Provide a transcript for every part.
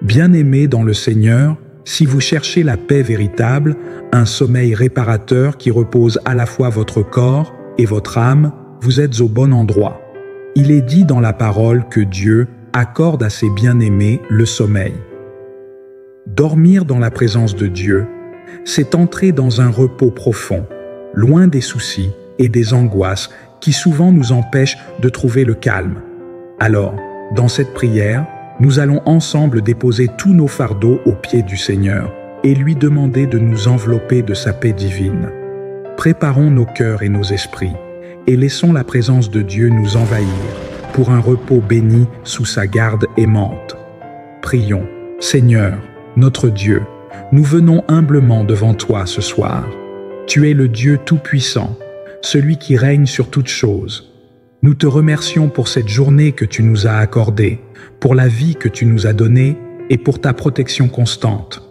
Bien-aimés dans le Seigneur, si vous cherchez la paix véritable, un sommeil réparateur qui repose à la fois votre corps et votre âme, vous êtes au bon endroit. Il est dit dans la parole que Dieu accorde à ses bien-aimés le sommeil. Dormir dans la présence de Dieu, c'est entrer dans un repos profond, loin des soucis et des angoisses qui souvent nous empêchent de trouver le calme. Alors, dans cette prière, nous allons ensemble déposer tous nos fardeaux aux pieds du Seigneur et lui demander de nous envelopper de sa paix divine. Préparons nos cœurs et nos esprits et laissons la présence de Dieu nous envahir pour un repos béni sous sa garde aimante. Prions. Seigneur, notre Dieu, nous venons humblement devant toi ce soir. Tu es le Dieu tout-puissant, celui qui règne sur toutes choses. Nous te remercions pour cette journée que tu nous as accordée, pour la vie que tu nous as donnée et pour ta protection constante.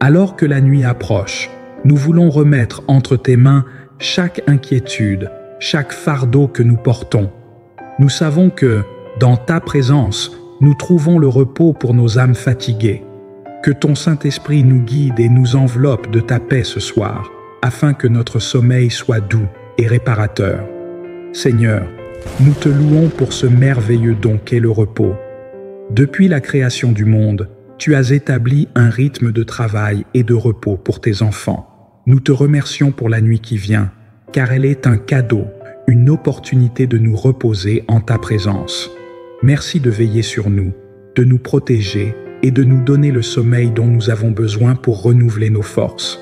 Alors que la nuit approche, nous voulons remettre entre tes mains chaque inquiétude, chaque fardeau que nous portons. Nous savons que, dans ta présence, nous trouvons le repos pour nos âmes fatiguées. Que ton Saint-Esprit nous guide et nous enveloppe de ta paix ce soir, afin que notre sommeil soit doux et réparateur. Seigneur, nous te louons pour ce merveilleux don qu'est le repos. Depuis la création du monde, tu as établi un rythme de travail et de repos pour tes enfants. Nous te remercions pour la nuit qui vient, car elle est un cadeau, une opportunité de nous reposer en ta présence. Merci de veiller sur nous, de nous protéger et de nous donner le sommeil dont nous avons besoin pour renouveler nos forces.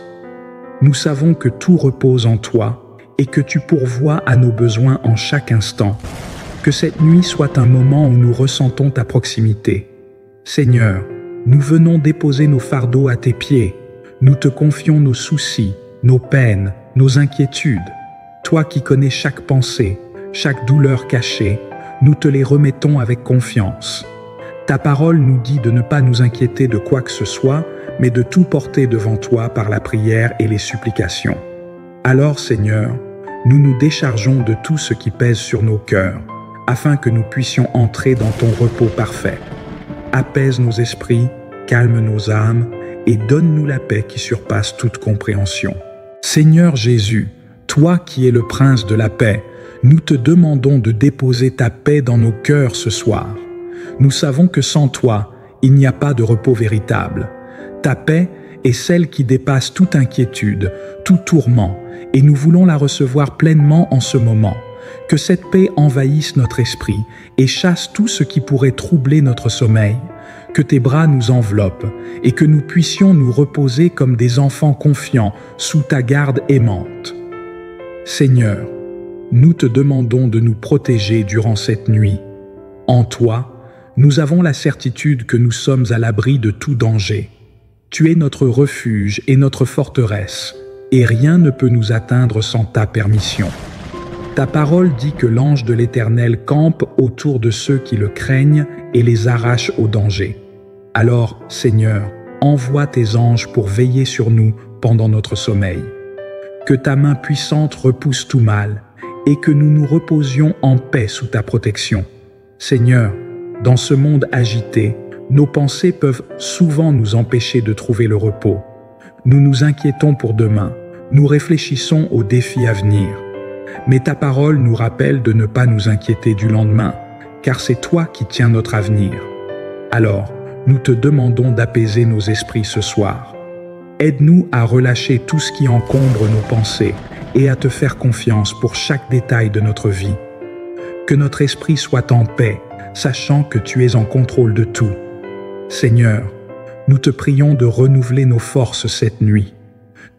Nous savons que tout repose en toi et que tu pourvois à nos besoins en chaque instant. Que cette nuit soit un moment où nous ressentons ta proximité. Seigneur, nous venons déposer nos fardeaux à tes pieds. Nous te confions nos soucis, nos peines, nos inquiétudes. Toi qui connais chaque pensée, chaque douleur cachée, nous te les remettons avec confiance. Ta parole nous dit de ne pas nous inquiéter de quoi que ce soit, mais de tout porter devant toi par la prière et les supplications. Alors, Seigneur, nous nous déchargeons de tout ce qui pèse sur nos cœurs, afin que nous puissions entrer dans ton repos parfait. Apaise nos esprits, calme nos âmes, et donne-nous la paix qui surpasse toute compréhension. Seigneur Jésus, toi qui es le prince de la paix, nous te demandons de déposer ta paix dans nos cœurs ce soir. Nous savons que sans toi, il n'y a pas de repos véritable. Ta paix est celle qui dépasse toute inquiétude, tout tourment, et nous voulons la recevoir pleinement en ce moment. Que cette paix envahisse notre esprit et chasse tout ce qui pourrait troubler notre sommeil. Que tes bras nous enveloppent et que nous puissions nous reposer comme des enfants confiants sous ta garde aimante. Seigneur, nous te demandons de nous protéger durant cette nuit. En toi, nous avons la certitude que nous sommes à l'abri de tout danger. Tu es notre refuge et notre forteresse, et rien ne peut nous atteindre sans ta permission. Ta parole dit que l'ange de l'Éternel campe autour de ceux qui le craignent et les arrache au danger. Alors, Seigneur, envoie tes anges pour veiller sur nous pendant notre sommeil. Que ta main puissante repousse tout mal et que nous nous reposions en paix sous ta protection. Seigneur, dans ce monde agité, nos pensées peuvent souvent nous empêcher de trouver le repos. Nous nous inquiétons pour demain, nous réfléchissons aux défis à venir. Mais ta parole nous rappelle de ne pas nous inquiéter du lendemain, car c'est toi qui tiens notre avenir. Alors, nous te demandons d'apaiser nos esprits ce soir. Aide-nous à relâcher tout ce qui encombre nos pensées et à te faire confiance pour chaque détail de notre vie. Que notre esprit soit en paix, sachant que tu es en contrôle de tout. Seigneur, nous te prions de renouveler nos forces cette nuit.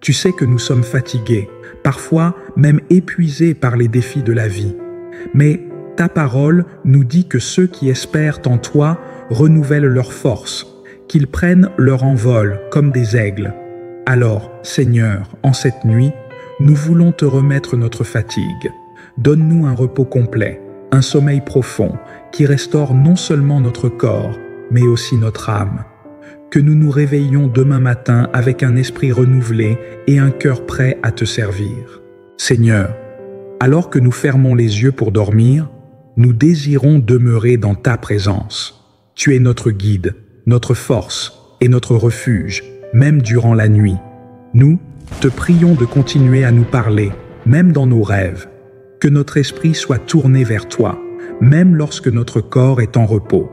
Tu sais que nous sommes fatigués, parfois même épuisés par les défis de la vie. Mais ta parole nous dit que ceux qui espèrent en toi renouvellent leurs forces, qu'ils prennent leur envol comme des aigles. Alors, Seigneur, en cette nuit, nous voulons te remettre notre fatigue. Donne-nous un repos complet, un sommeil profond qui restaure non seulement notre corps, mais aussi notre âme. Que nous nous réveillions demain matin avec un esprit renouvelé et un cœur prêt à te servir. Seigneur, alors que nous fermons les yeux pour dormir, nous désirons demeurer dans ta présence. Tu es notre guide, notre force et notre refuge, même durant la nuit. Nous te prions de continuer à nous parler, même dans nos rêves. Que notre esprit soit tourné vers toi, même lorsque notre corps est en repos.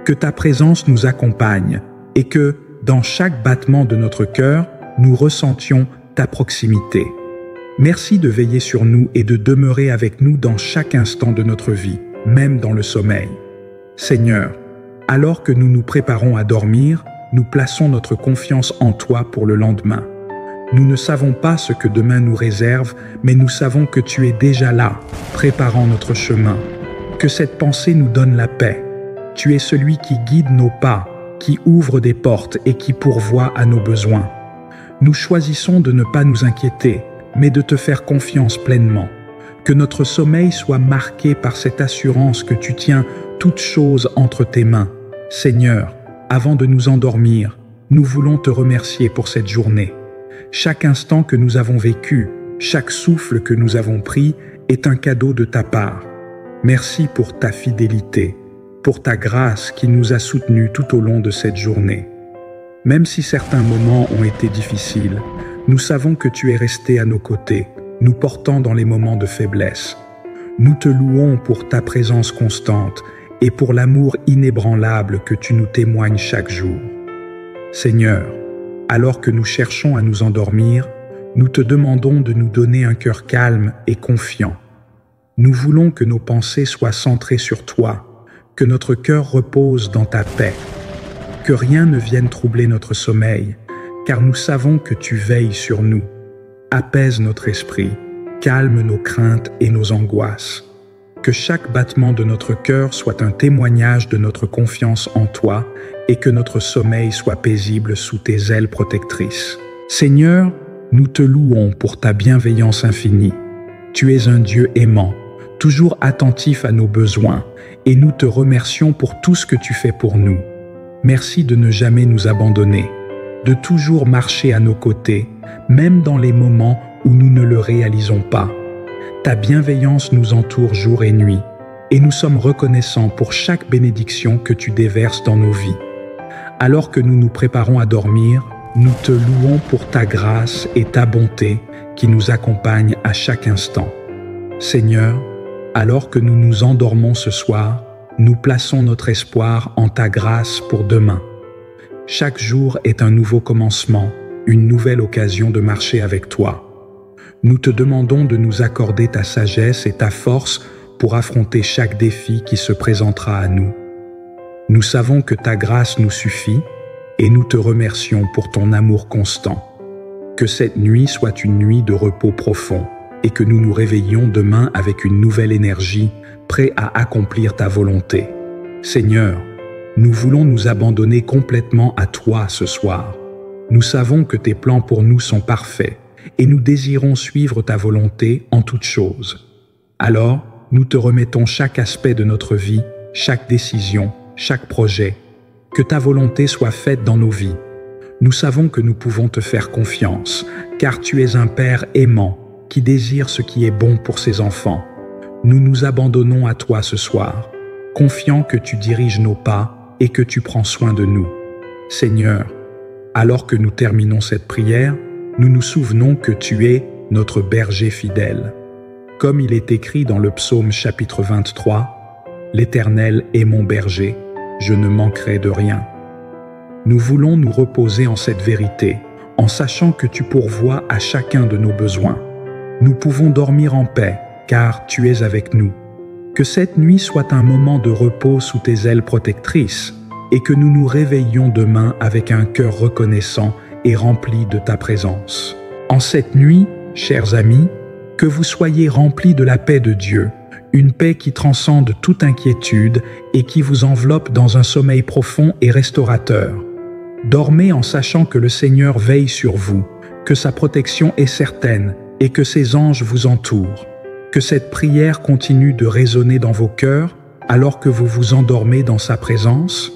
Que ta présence nous accompagne et que, dans chaque battement de notre cœur, nous ressentions ta proximité. Merci de veiller sur nous et de demeurer avec nous dans chaque instant de notre vie, même dans le sommeil. Seigneur, alors que nous nous préparons à dormir, nous plaçons notre confiance en toi pour le lendemain. Nous ne savons pas ce que demain nous réserve, mais nous savons que tu es déjà là, préparant notre chemin. Que cette pensée nous donne la paix. Tu es celui qui guide nos pas, qui ouvre des portes et qui pourvoit à nos besoins. Nous choisissons de ne pas nous inquiéter, mais de te faire confiance pleinement. Que notre sommeil soit marqué par cette assurance que tu tiens toutes choses entre tes mains. Seigneur, avant de nous endormir, nous voulons te remercier pour cette journée. Chaque instant que nous avons vécu, chaque souffle que nous avons pris est un cadeau de ta part. Merci pour ta fidélité, pour ta grâce qui nous a soutenus tout au long de cette journée. Même si certains moments ont été difficiles, nous savons que tu es resté à nos côtés, nous portant dans les moments de faiblesse. Nous te louons pour ta présence constante et pour l'amour inébranlable que tu nous témoignes chaque jour. Seigneur, alors que nous cherchons à nous endormir, nous te demandons de nous donner un cœur calme et confiant. Nous voulons que nos pensées soient centrées sur toi, que notre cœur repose dans ta paix, que rien ne vienne troubler notre sommeil, car nous savons que tu veilles sur nous. Apaise notre esprit, calme nos craintes et nos angoisses. Que chaque battement de notre cœur soit un témoignage de notre confiance en toi et que notre sommeil soit paisible sous tes ailes protectrices. Seigneur, nous te louons pour ta bienveillance infinie. Tu es un Dieu aimant, toujours attentif à nos besoins, et nous te remercions pour tout ce que tu fais pour nous. Merci de ne jamais nous abandonner, de toujours marcher à nos côtés, même dans les moments où nous ne le réalisons pas. Ta bienveillance nous entoure jour et nuit, et nous sommes reconnaissants pour chaque bénédiction que tu déverses dans nos vies. Alors que nous nous préparons à dormir, nous te louons pour ta grâce et ta bonté qui nous accompagnent à chaque instant. Seigneur, alors que nous nous endormons ce soir, nous plaçons notre espoir en ta grâce pour demain. Chaque jour est un nouveau commencement, une nouvelle occasion de marcher avec toi. Nous te demandons de nous accorder ta sagesse et ta force pour affronter chaque défi qui se présentera à nous. Nous savons que ta grâce nous suffit et nous te remercions pour ton amour constant. Que cette nuit soit une nuit de repos profond et que nous nous réveillions demain avec une nouvelle énergie, prêts à accomplir ta volonté. Seigneur, nous voulons nous abandonner complètement à toi ce soir. Nous savons que tes plans pour nous sont parfaits et nous désirons suivre ta volonté en toutes choses. Alors, nous te remettons chaque aspect de notre vie, chaque décision, chaque projet. Que ta volonté soit faite dans nos vies. Nous savons que nous pouvons te faire confiance, car tu es un Père aimant qui désire ce qui est bon pour ses enfants. Nous nous abandonnons à toi ce soir, confiants que tu diriges nos pas et que tu prends soin de nous. Seigneur, alors que nous terminons cette prière, nous nous souvenons que tu es notre berger fidèle. Comme il est écrit dans le psaume chapitre 23, « L'Éternel est mon berger, je ne manquerai de rien. » Nous voulons nous reposer en cette vérité, en sachant que tu pourvois à chacun de nos besoins. Nous pouvons dormir en paix, car tu es avec nous. Que cette nuit soit un moment de repos sous tes ailes protectrices, et que nous nous réveillions demain avec un cœur reconnaissant et rempli de ta présence. En cette nuit, chers amis, que vous soyez remplis de la paix de Dieu, une paix qui transcende toute inquiétude et qui vous enveloppe dans un sommeil profond et restaurateur. Dormez en sachant que le Seigneur veille sur vous, que sa protection est certaine et que ses anges vous entourent. Que cette prière continue de résonner dans vos cœurs alors que vous vous endormez dans sa présence.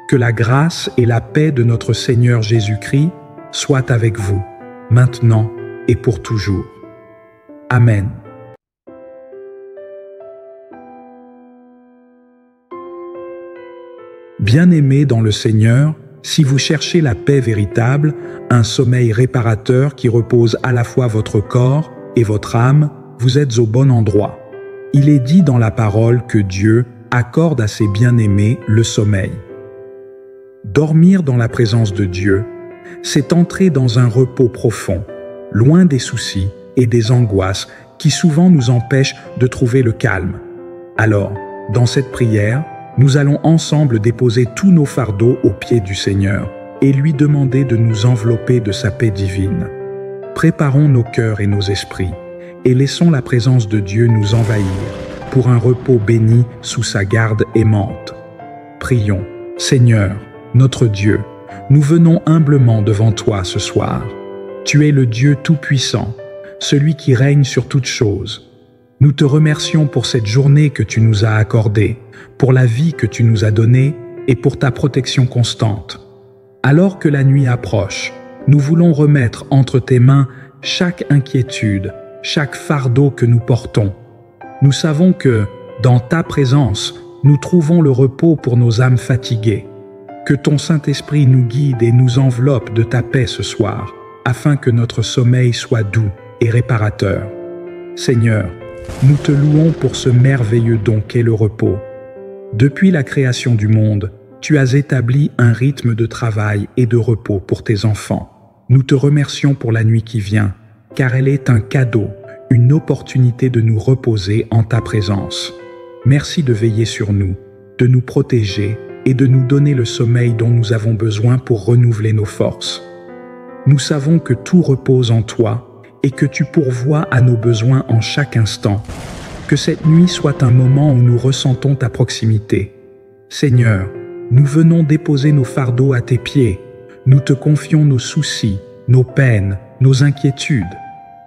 Que la grâce et la paix de notre Seigneur Jésus-Christ soient avec vous, maintenant et pour toujours. Amen. Bien-aimés dans le Seigneur, si vous cherchez la paix véritable, un sommeil réparateur qui repose à la fois votre corps et votre âme, vous êtes au bon endroit. Il est dit dans la parole que Dieu accorde à ses bien-aimés le sommeil. Dormir dans la présence de Dieu, c'est entrer dans un repos profond, loin des soucis et des angoisses qui souvent nous empêchent de trouver le calme. Alors, dans cette prière, nous allons ensemble déposer tous nos fardeaux aux pieds du Seigneur et lui demander de nous envelopper de sa paix divine. Préparons nos cœurs et nos esprits et laissons la présence de Dieu nous envahir pour un repos béni sous sa garde aimante. Prions. Seigneur, notre Dieu, nous venons humblement devant toi ce soir. Tu es le Dieu tout-puissant, celui qui règne sur toutes choses. Nous te remercions pour cette journée que tu nous as accordée, pour la vie que tu nous as donnée et pour ta protection constante. Alors que la nuit approche, nous voulons remettre entre tes mains chaque inquiétude, chaque fardeau que nous portons. Nous savons que, dans ta présence, nous trouvons le repos pour nos âmes fatiguées. Que ton Saint-Esprit nous guide et nous enveloppe de ta paix ce soir, afin que notre sommeil soit doux et réparateur. Seigneur, nous te louons pour ce merveilleux don qu'est le repos. Depuis la création du monde, tu as établi un rythme de travail et de repos pour tes enfants. Nous te remercions pour la nuit qui vient, car elle est un cadeau, une opportunité de nous reposer en ta présence. Merci de veiller sur nous, de nous protéger et de nous donner le sommeil dont nous avons besoin pour renouveler nos forces. Nous savons que tout repose en toi et que tu pourvois à nos besoins en chaque instant. Que cette nuit soit un moment où nous ressentons ta proximité. Seigneur, nous venons déposer nos fardeaux à tes pieds. Nous te confions nos soucis, nos peines, nos inquiétudes.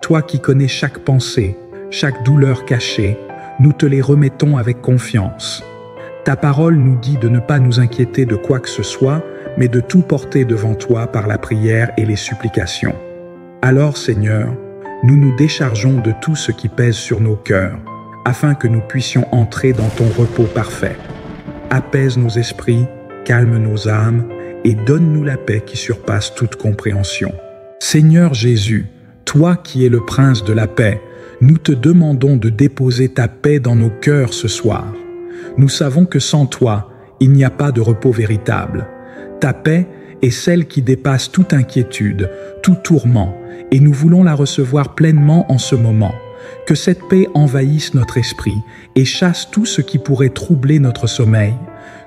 Toi qui connais chaque pensée, chaque douleur cachée, nous te les remettons avec confiance. Ta parole nous dit de ne pas nous inquiéter de quoi que ce soit, mais de tout porter devant toi par la prière et les supplications. Alors, Seigneur, nous nous déchargeons de tout ce qui pèse sur nos cœurs, afin que nous puissions entrer dans ton repos parfait. Apaise nos esprits, calme nos âmes, et donne-nous la paix qui surpasse toute compréhension. Seigneur Jésus, toi qui es le prince de la paix, nous te demandons de déposer ta paix dans nos cœurs ce soir. Nous savons que sans toi, il n'y a pas de repos véritable. Ta paix est celle qui dépasse toute inquiétude, tout tourment, et nous voulons la recevoir pleinement en ce moment. Que cette paix envahisse notre esprit et chasse tout ce qui pourrait troubler notre sommeil.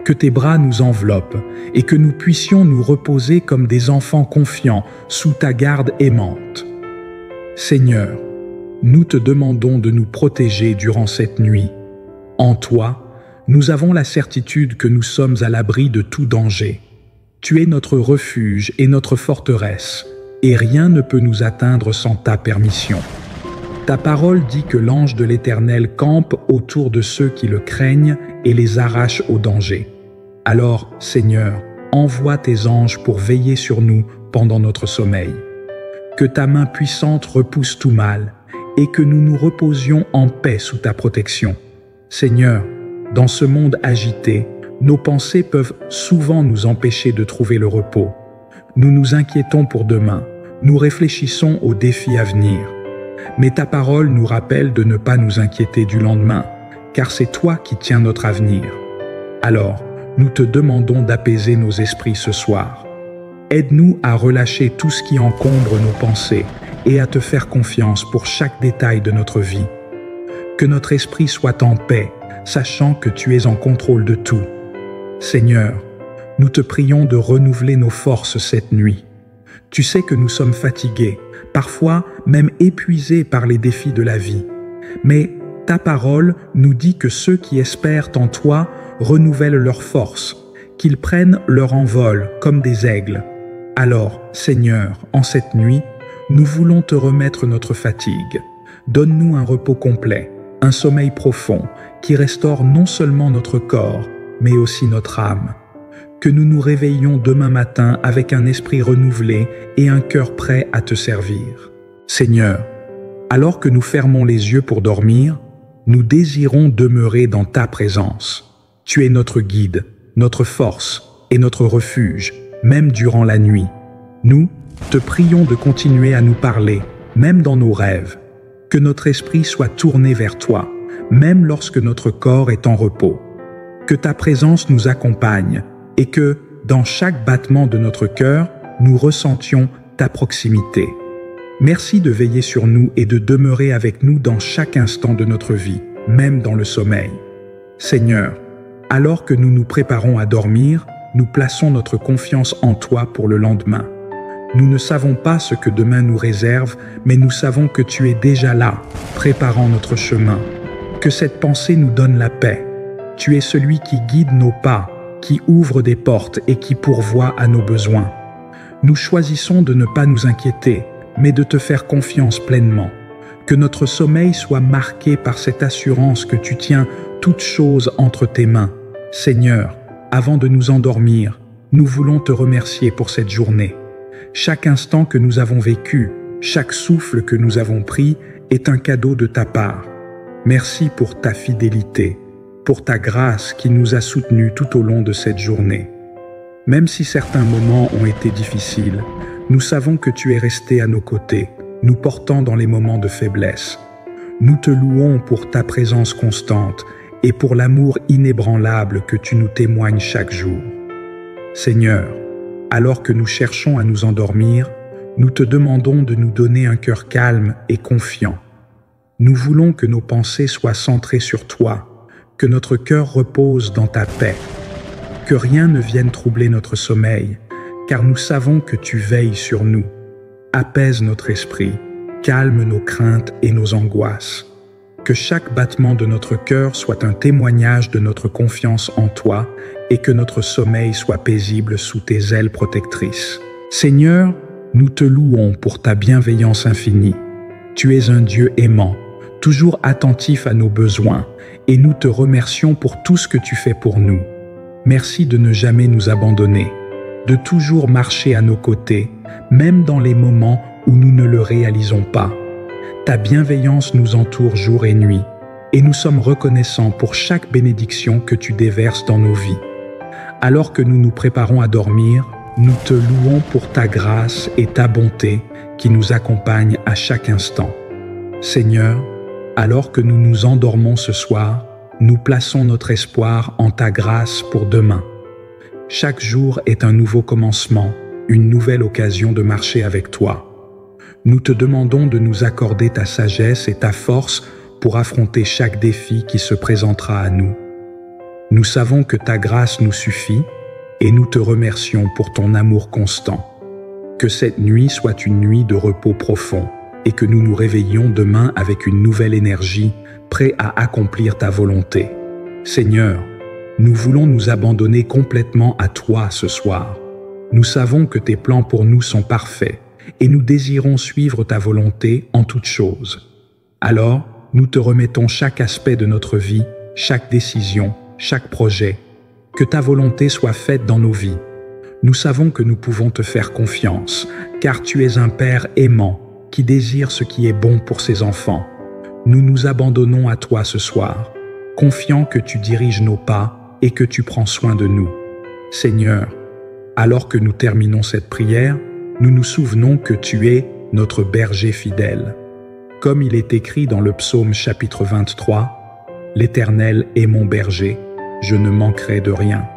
Que tes bras nous enveloppent et que nous puissions nous reposer comme des enfants confiants sous ta garde aimante. Seigneur, nous te demandons de nous protéger durant cette nuit. En toi, nous avons la certitude que nous sommes à l'abri de tout danger. Tu es notre refuge et notre forteresse, et rien ne peut nous atteindre sans ta permission. Ta parole dit que l'ange de l'Éternel campe autour de ceux qui le craignent et les arrache au danger. Alors, Seigneur, envoie tes anges pour veiller sur nous pendant notre sommeil. Que ta main puissante repousse tout mal et que nous nous reposions en paix sous ta protection. Seigneur, dans ce monde agité, nos pensées peuvent souvent nous empêcher de trouver le repos. Nous nous inquiétons pour demain, nous réfléchissons aux défis à venir. Mais ta parole nous rappelle de ne pas nous inquiéter du lendemain, car c'est toi qui tiens notre avenir. Alors, nous te demandons d'apaiser nos esprits ce soir. Aide-nous à relâcher tout ce qui encombre nos pensées et à te faire confiance pour chaque détail de notre vie. Que notre esprit soit en paix, sachant que tu es en contrôle de tout. Seigneur, nous te prions de renouveler nos forces cette nuit. Tu sais que nous sommes fatigués, parfois même épuisés par les défis de la vie. Mais ta parole nous dit que ceux qui espèrent en toi renouvellent leurs forces, qu'ils prennent leur envol comme des aigles. Alors, Seigneur, en cette nuit, nous voulons te remettre notre fatigue. Donne-nous un repos complet, un sommeil profond qui restaure non seulement notre corps, mais aussi notre âme. Que nous nous réveillions demain matin avec un esprit renouvelé et un cœur prêt à te servir. Seigneur, alors que nous fermons les yeux pour dormir, nous désirons demeurer dans ta présence. Tu es notre guide, notre force et notre refuge, même durant la nuit. Nous te prions de continuer à nous parler, même dans nos rêves. Que notre esprit soit tourné vers toi, même lorsque notre corps est en repos. Que ta présence nous accompagne et que, dans chaque battement de notre cœur, nous ressentions ta proximité. Merci de veiller sur nous et de demeurer avec nous dans chaque instant de notre vie, même dans le sommeil. Seigneur, alors que nous nous préparons à dormir, nous plaçons notre confiance en toi pour le lendemain. Nous ne savons pas ce que demain nous réserve, mais nous savons que tu es déjà là, préparant notre chemin. Que cette pensée nous donne la paix. Tu es celui qui guide nos pas, qui ouvre des portes et qui pourvoit à nos besoins. Nous choisissons de ne pas nous inquiéter, mais de te faire confiance pleinement. Que notre sommeil soit marqué par cette assurance que tu tiens toutes choses entre tes mains. Seigneur, avant de nous endormir, nous voulons te remercier pour cette journée. Chaque instant que nous avons vécu, chaque souffle que nous avons pris est un cadeau de ta part. Merci pour ta fidélité, pour ta grâce qui nous a soutenus tout au long de cette journée. Même si certains moments ont été difficiles, nous savons que tu es resté à nos côtés, nous portant dans les moments de faiblesse. Nous te louons pour ta présence constante et pour l'amour inébranlable que tu nous témoignes chaque jour. Seigneur, alors que nous cherchons à nous endormir, nous te demandons de nous donner un cœur calme et confiant. Nous voulons que nos pensées soient centrées sur toi, que notre cœur repose dans ta paix, que rien ne vienne troubler notre sommeil, car nous savons que tu veilles sur nous. Apaise notre esprit, calme nos craintes et nos angoisses. Que chaque battement de notre cœur soit un témoignage de notre confiance en toi et que notre sommeil soit paisible sous tes ailes protectrices. Seigneur, nous te louons pour ta bienveillance infinie. Tu es un Dieu aimant, toujours attentif à nos besoins, et nous te remercions pour tout ce que tu fais pour nous. Merci de ne jamais nous abandonner, de toujours marcher à nos côtés, même dans les moments où nous ne le réalisons pas. Ta bienveillance nous entoure jour et nuit, et nous sommes reconnaissants pour chaque bénédiction que tu déverses dans nos vies. Alors que nous nous préparons à dormir, nous te louons pour ta grâce et ta bonté qui nous accompagnent à chaque instant. Seigneur, alors que nous nous endormons ce soir, nous plaçons notre espoir en ta grâce pour demain. Chaque jour est un nouveau commencement, une nouvelle occasion de marcher avec toi. Nous te demandons de nous accorder ta sagesse et ta force pour affronter chaque défi qui se présentera à nous. Nous savons que ta grâce nous suffit et nous te remercions pour ton amour constant. Que cette nuit soit une nuit de repos profond et que nous nous réveillions demain avec une nouvelle énergie, prêts à accomplir ta volonté. Seigneur, nous voulons nous abandonner complètement à toi ce soir. Nous savons que tes plans pour nous sont parfaits et nous désirons suivre ta volonté en toutes choses. Alors, nous te remettons chaque aspect de notre vie, chaque décision, chaque projet. Que ta volonté soit faite dans nos vies. Nous savons que nous pouvons te faire confiance, car tu es un Père aimant qui désire ce qui est bon pour ses enfants. Nous nous abandonnons à toi ce soir, confiants que tu diriges nos pas et que tu prends soin de nous. Seigneur, alors que nous terminons cette prière, nous nous souvenons que tu es notre berger fidèle. Comme il est écrit dans le psaume chapitre 23, « L'Éternel est mon berger, je ne manquerai de rien. »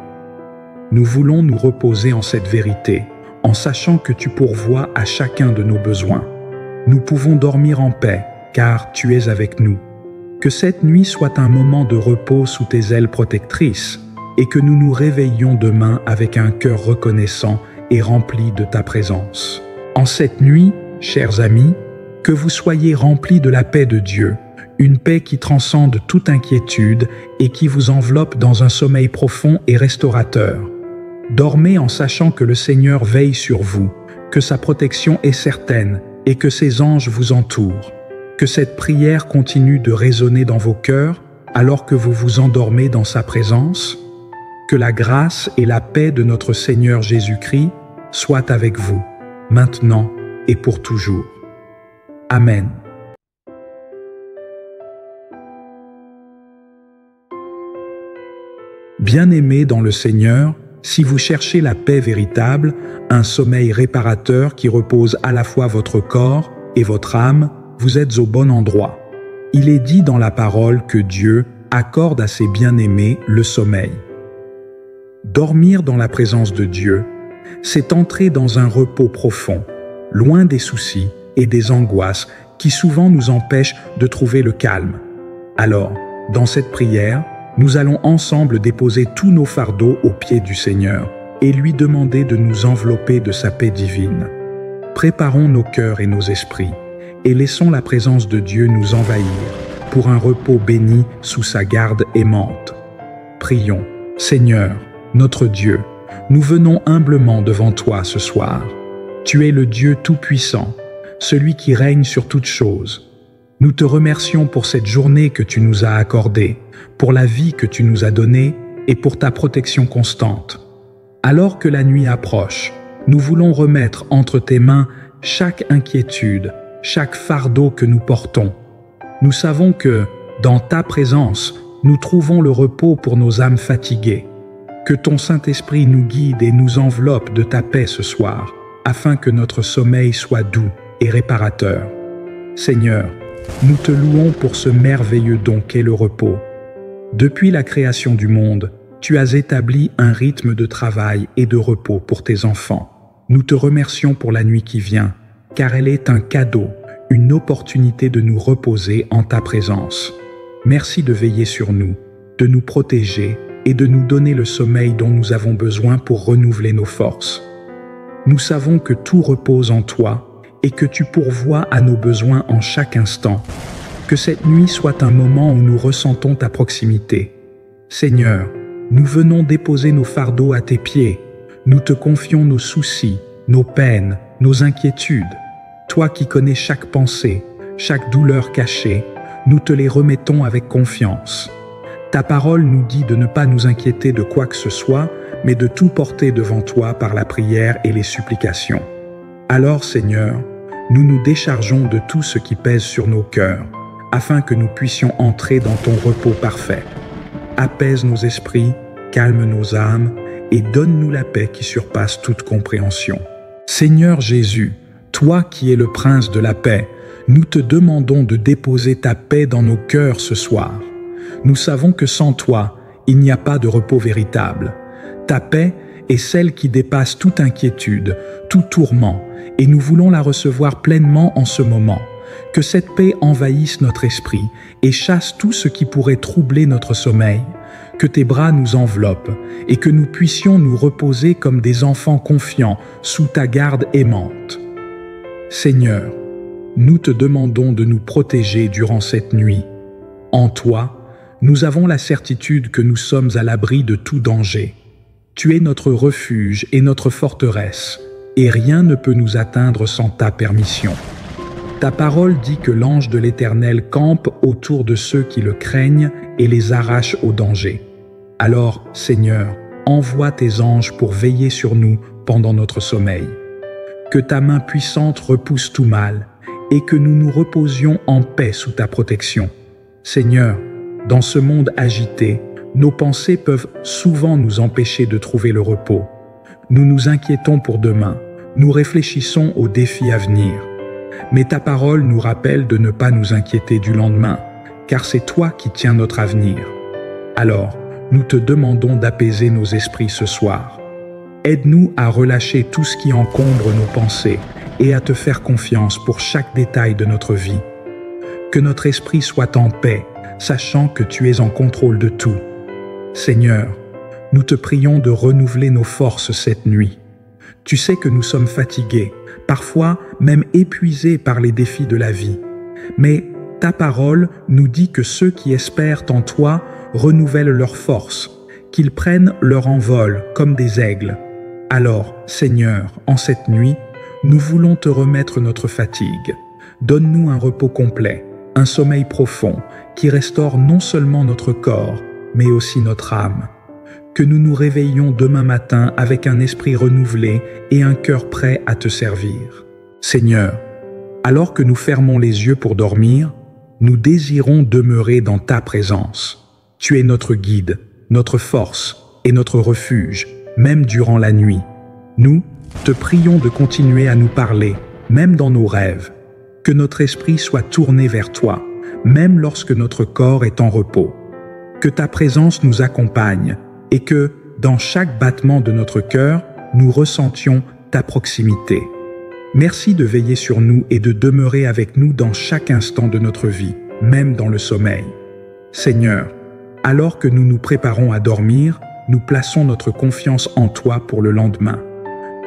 Nous voulons nous reposer en cette vérité, en sachant que tu pourvois à chacun de nos besoins. Nous pouvons dormir en paix, car tu es avec nous. Que cette nuit soit un moment de repos sous tes ailes protectrices, et que nous nous réveillions demain avec un cœur reconnaissant et rempli de ta présence. En cette nuit, chers amis, que vous soyez remplis de la paix de Dieu, une paix qui transcende toute inquiétude et qui vous enveloppe dans un sommeil profond et restaurateur. Dormez en sachant que le Seigneur veille sur vous, que sa protection est certaine et que ses anges vous entourent. Que cette prière continue de résonner dans vos cœurs alors que vous vous endormez dans sa présence. Que la grâce et la paix de notre Seigneur Jésus-Christ soient avec vous, maintenant et pour toujours. Amen. Bien-aimés dans le Seigneur, si vous cherchez la paix véritable, un sommeil réparateur qui repose à la fois votre corps et votre âme, vous êtes au bon endroit. Il est dit dans la parole que Dieu accorde à ses bien-aimés le sommeil. Dormir dans la présence de Dieu, c'est entrer dans un repos profond, loin des soucis et des angoisses qui souvent nous empêchent de trouver le calme. Alors, dans cette prière, nous allons ensemble déposer tous nos fardeaux aux pieds du Seigneur et lui demander de nous envelopper de sa paix divine. Préparons nos cœurs et nos esprits et laissons la présence de Dieu nous envahir pour un repos béni sous sa garde aimante. Prions. Seigneur, notre Dieu, nous venons humblement devant toi ce soir. Tu es le Dieu tout-puissant, celui qui règne sur toutes choses. Nous te remercions pour cette journée que tu nous as accordée, pour la vie que tu nous as donnée et pour ta protection constante. Alors que la nuit approche, nous voulons remettre entre tes mains chaque inquiétude, chaque fardeau que nous portons. Nous savons que, dans ta présence, nous trouvons le repos pour nos âmes fatiguées. Que ton Saint-Esprit nous guide et nous enveloppe de ta paix ce soir, afin que notre sommeil soit doux et réparateur. Seigneur, nous te louons pour ce merveilleux don qu'est le repos. Depuis la création du monde, tu as établi un rythme de travail et de repos pour tes enfants. Nous te remercions pour la nuit qui vient, car elle est un cadeau, une opportunité de nous reposer en ta présence. Merci de veiller sur nous, de nous protéger et de nous donner le sommeil dont nous avons besoin pour renouveler nos forces. Nous savons que tout repose en toi et que tu pourvois à nos besoins en chaque instant. Que cette nuit soit un moment où nous ressentons ta proximité. Seigneur, nous venons déposer nos fardeaux à tes pieds. Nous te confions nos soucis, nos peines, nos inquiétudes. Toi qui connais chaque pensée, chaque douleur cachée, nous te les remettons avec confiance. Ta parole nous dit de ne pas nous inquiéter de quoi que ce soit, mais de tout porter devant toi par la prière et les supplications. Alors, Seigneur, nous nous déchargeons de tout ce qui pèse sur nos cœurs, afin que nous puissions entrer dans ton repos parfait. Apaise nos esprits, calme nos âmes, et donne-nous la paix qui surpasse toute compréhension. Seigneur Jésus, toi qui es le prince de la paix, nous te demandons de déposer ta paix dans nos cœurs ce soir. Nous savons que sans toi, il n'y a pas de repos véritable. Ta paix est celle qui dépasse toute inquiétude, tout tourment, et nous voulons la recevoir pleinement en ce moment. Que cette paix envahisse notre esprit et chasse tout ce qui pourrait troubler notre sommeil. Que tes bras nous enveloppent et que nous puissions nous reposer comme des enfants confiants sous ta garde aimante. Seigneur, nous te demandons de nous protéger durant cette nuit. En toi, nous avons la certitude que nous sommes à l'abri de tout danger. Tu es notre refuge et notre forteresse, et rien ne peut nous atteindre sans ta permission. Ta parole dit que l'ange de l'Éternel campe autour de ceux qui le craignent et les arrache au danger. Alors, Seigneur, envoie tes anges pour veiller sur nous pendant notre sommeil. Que ta main puissante repousse tout mal et que nous nous reposions en paix sous ta protection. Seigneur, dans ce monde agité, nos pensées peuvent souvent nous empêcher de trouver le repos. Nous nous inquiétons pour demain, nous réfléchissons aux défis à venir. Mais ta parole nous rappelle de ne pas nous inquiéter du lendemain, car c'est toi qui tiens notre avenir. Alors, nous te demandons d'apaiser nos esprits ce soir. Aide-nous à relâcher tout ce qui encombre nos pensées et à te faire confiance pour chaque détail de notre vie. Que notre esprit soit en paix, sachant que tu es en contrôle de tout. Seigneur, nous te prions de renouveler nos forces cette nuit. Tu sais que nous sommes fatigués, parfois même épuisés par les défis de la vie. Mais ta parole nous dit que ceux qui espèrent en toi renouvellent leurs forces, qu'ils prennent leur envol comme des aigles. Alors, Seigneur, en cette nuit, nous voulons te remettre notre fatigue. Donne-nous un repos complet, un sommeil profond qui restaure non seulement notre corps, mais aussi notre âme. Que nous nous réveillions demain matin avec un esprit renouvelé et un cœur prêt à te servir. Seigneur, alors que nous fermons les yeux pour dormir, nous désirons demeurer dans ta présence. Tu es notre guide, notre force et notre refuge, même durant la nuit. Nous te prions de continuer à nous parler, même dans nos rêves. Que notre esprit soit tourné vers toi, même lorsque notre corps est en repos. Que ta présence nous accompagne et que, dans chaque battement de notre cœur, nous ressentions ta proximité. Merci de veiller sur nous et de demeurer avec nous dans chaque instant de notre vie, même dans le sommeil. Seigneur, alors que nous nous préparons à dormir, nous plaçons notre confiance en toi pour le lendemain.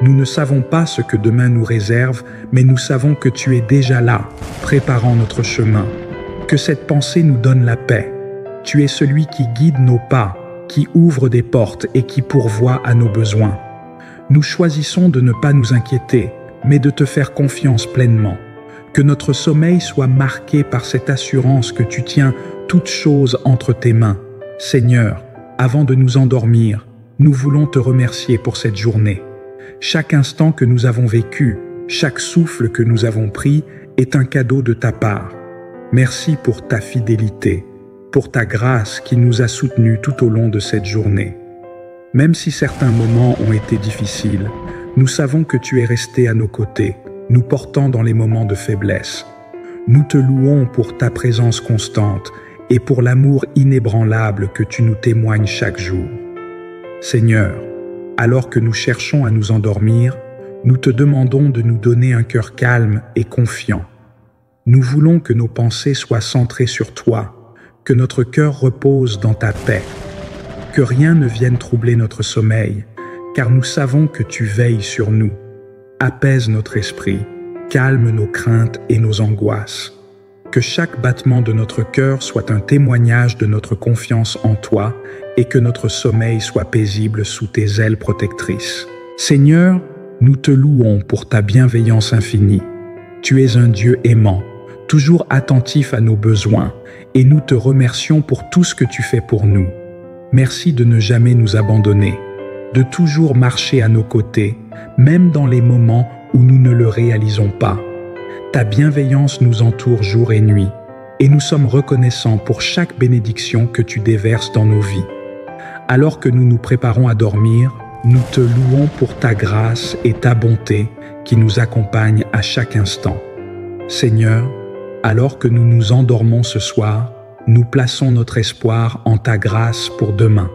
Nous ne savons pas ce que demain nous réserve, mais nous savons que tu es déjà là, préparant notre chemin. Que cette pensée nous donne la paix. Tu es celui qui guide nos pas, qui ouvre des portes et qui pourvoit à nos besoins. Nous choisissons de ne pas nous inquiéter, mais de te faire confiance pleinement. Que notre sommeil soit marqué par cette assurance que tu tiens toutes choses entre tes mains. Seigneur, avant de nous endormir, nous voulons te remercier pour cette journée. Chaque instant que nous avons vécu, chaque souffle que nous avons pris est un cadeau de ta part. Merci pour ta fidélité, pour ta grâce qui nous a soutenus tout au long de cette journée. Même si certains moments ont été difficiles, nous savons que tu es resté à nos côtés, nous portant dans les moments de faiblesse. Nous te louons pour ta présence constante et pour l'amour inébranlable que tu nous témoignes chaque jour. Seigneur, alors que nous cherchons à nous endormir, nous te demandons de nous donner un cœur calme et confiant. Nous voulons que nos pensées soient centrées sur toi, que notre cœur repose dans ta paix, que rien ne vienne troubler notre sommeil, car nous savons que tu veilles sur nous. Apaise notre esprit, calme nos craintes et nos angoisses. Que chaque battement de notre cœur soit un témoignage de notre confiance en toi et que notre sommeil soit paisible sous tes ailes protectrices. Seigneur, nous te louons pour ta bienveillance infinie. Tu es un Dieu aimant, toujours attentif à nos besoins, et nous te remercions pour tout ce que tu fais pour nous. Merci de ne jamais nous abandonner, de toujours marcher à nos côtés, même dans les moments où nous ne le réalisons pas. Ta bienveillance nous entoure jour et nuit, et nous sommes reconnaissants pour chaque bénédiction que tu déverses dans nos vies. Alors que nous nous préparons à dormir, nous te louons pour ta grâce et ta bonté qui nous accompagnent à chaque instant. Seigneur, alors que nous nous endormons ce soir, nous plaçons notre espoir en ta grâce pour demain.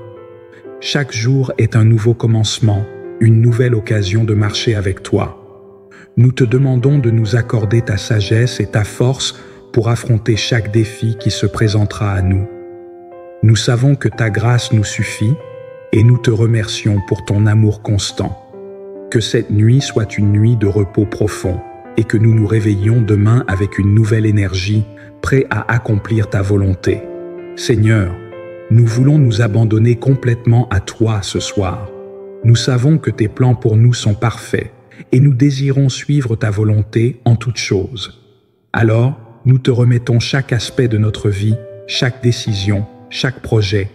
Chaque jour est un nouveau commencement, une nouvelle occasion de marcher avec toi. Nous te demandons de nous accorder ta sagesse et ta force pour affronter chaque défi qui se présentera à nous. Nous savons que ta grâce nous suffit et nous te remercions pour ton amour constant. Que cette nuit soit une nuit de repos profond et que nous nous réveillions demain avec une nouvelle énergie, prêts à accomplir ta volonté. Seigneur, nous voulons nous abandonner complètement à toi ce soir. Nous savons que tes plans pour nous sont parfaits et nous désirons suivre ta volonté en toutes choses. Alors, nous te remettons chaque aspect de notre vie, chaque décision, chaque projet.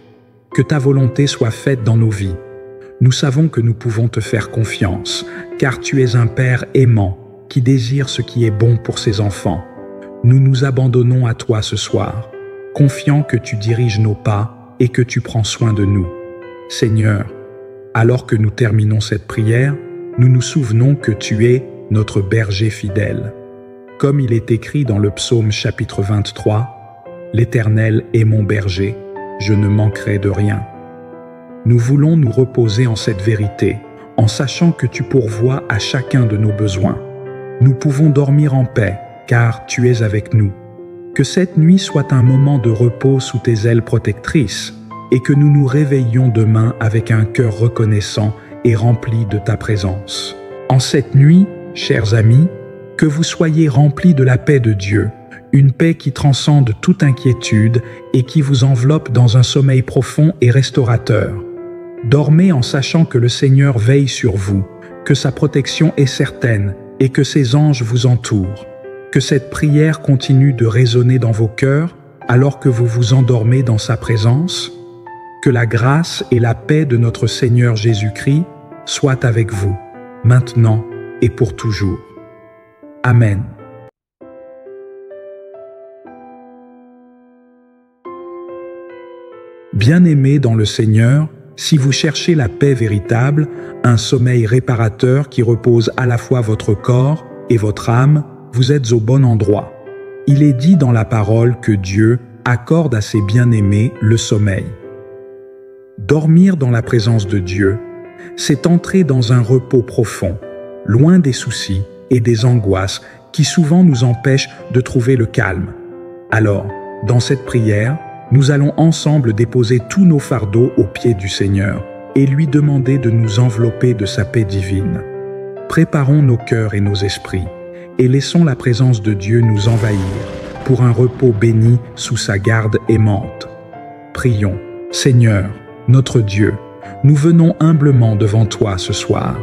Que ta volonté soit faite dans nos vies. Nous savons que nous pouvons te faire confiance, car tu es un Père aimant qui désire ce qui est bon pour ses enfants. Nous nous abandonnons à toi ce soir, confiants que tu diriges nos pas et que tu prends soin de nous. Seigneur, alors que nous terminons cette prière, nous nous souvenons que tu es notre berger fidèle. Comme il est écrit dans le psaume chapitre 23, « L'Éternel est mon berger, je ne manquerai de rien. » Nous voulons nous reposer en cette vérité, en sachant que tu pourvois à chacun de nos besoins. Nous pouvons dormir en paix, car tu es avec nous. Que cette nuit soit un moment de repos sous tes ailes protectrices, et que nous nous réveillions demain avec un cœur reconnaissant et rempli de ta présence. En cette nuit, chers amis, que vous soyez remplis de la paix de Dieu, une paix qui transcende toute inquiétude et qui vous enveloppe dans un sommeil profond et restaurateur. Dormez en sachant que le Seigneur veille sur vous, que sa protection est certaine et que ses anges vous entourent. Que cette prière continue de résonner dans vos cœurs alors que vous vous endormez dans sa présence. Que la grâce et la paix de notre Seigneur Jésus-Christ soient avec vous, maintenant et pour toujours. Amen. Bien-aimés dans le Seigneur, si vous cherchez la paix véritable, un sommeil réparateur qui repose à la fois votre corps et votre âme, vous êtes au bon endroit. Il est dit dans la parole que Dieu accorde à ses bien-aimés le sommeil. Dormir dans la présence de Dieu, c'est entrer dans un repos profond, loin des soucis et des angoisses qui souvent nous empêchent de trouver le calme. Alors, dans cette prière, nous allons ensemble déposer tous nos fardeaux aux pieds du Seigneur et lui demander de nous envelopper de sa paix divine. Préparons nos cœurs et nos esprits et laissons la présence de Dieu nous envahir pour un repos béni sous sa garde aimante. Prions. Seigneur, notre Dieu, nous venons humblement devant toi ce soir.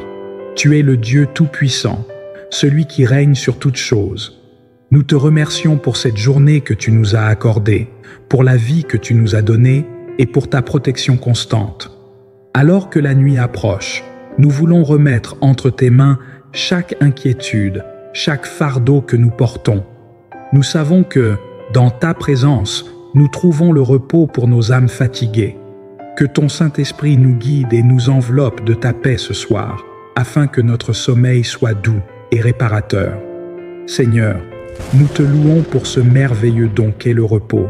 Tu es le Dieu tout-puissant, celui qui règne sur toutes choses. Nous te remercions pour cette journée que tu nous as accordée, pour la vie que tu nous as donnée et pour ta protection constante. Alors que la nuit approche, nous voulons remettre entre tes mains chaque inquiétude, chaque fardeau que nous portons. Nous savons que, dans ta présence, nous trouvons le repos pour nos âmes fatiguées. Que ton Saint-Esprit nous guide et nous enveloppe de ta paix ce soir, afin que notre sommeil soit doux et réparateur. Seigneur, nous te louons pour ce merveilleux don qu'est le repos.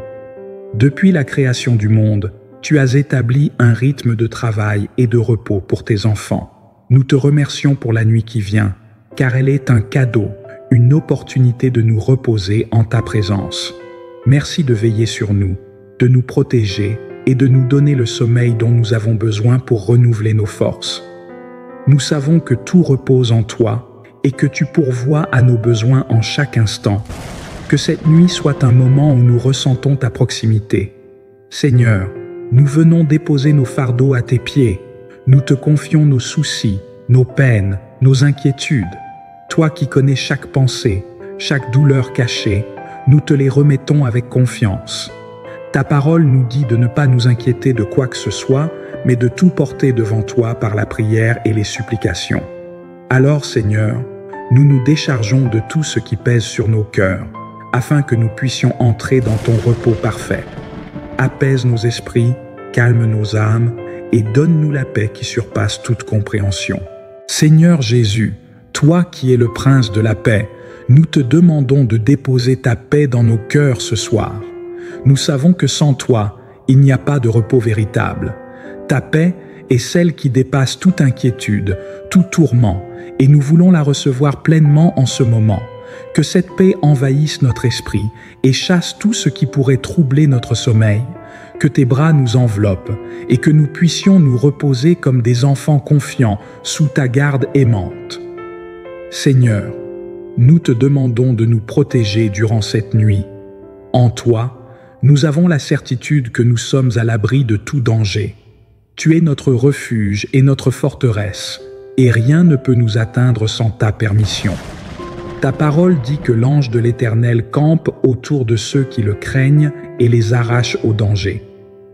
Depuis la création du monde, tu as établi un rythme de travail et de repos pour tes enfants. Nous te remercions pour la nuit qui vient, car elle est un cadeau, une opportunité de nous reposer en ta présence. Merci de veiller sur nous, de nous protéger et de nous donner le sommeil dont nous avons besoin pour renouveler nos forces. Nous savons que tout repose en toi et que tu pourvois à nos besoins en chaque instant. Que cette nuit soit un moment où nous ressentons ta proximité. Seigneur, nous venons déposer nos fardeaux à tes pieds. Nous te confions nos soucis, nos peines, nos inquiétudes. Toi qui connais chaque pensée, chaque douleur cachée, nous te les remettons avec confiance. Ta parole nous dit de ne pas nous inquiéter de quoi que ce soit, mais de tout porter devant toi par la prière et les supplications. Alors, Seigneur, nous nous déchargeons de tout ce qui pèse sur nos cœurs, afin que nous puissions entrer dans ton repos parfait. Apaise nos esprits, calme nos âmes, et donne-nous la paix qui surpasse toute compréhension. Seigneur Jésus, toi qui es le prince de la paix, nous te demandons de déposer ta paix dans nos cœurs ce soir. Nous savons que sans toi, il n'y a pas de repos véritable. Ta paix est celle qui dépasse toute inquiétude, tout tourment, et nous voulons la recevoir pleinement en ce moment. Que cette paix envahisse notre esprit et chasse tout ce qui pourrait troubler notre sommeil. Que tes bras nous enveloppent et que nous puissions nous reposer comme des enfants confiants sous ta garde aimante. Seigneur, nous te demandons de nous protéger durant cette nuit. En toi, nous avons la certitude que nous sommes à l'abri de tout danger. Tu es notre refuge et notre forteresse, et rien ne peut nous atteindre sans ta permission. Ta parole dit que l'ange de l'Éternel campe autour de ceux qui le craignent et les arrache au danger.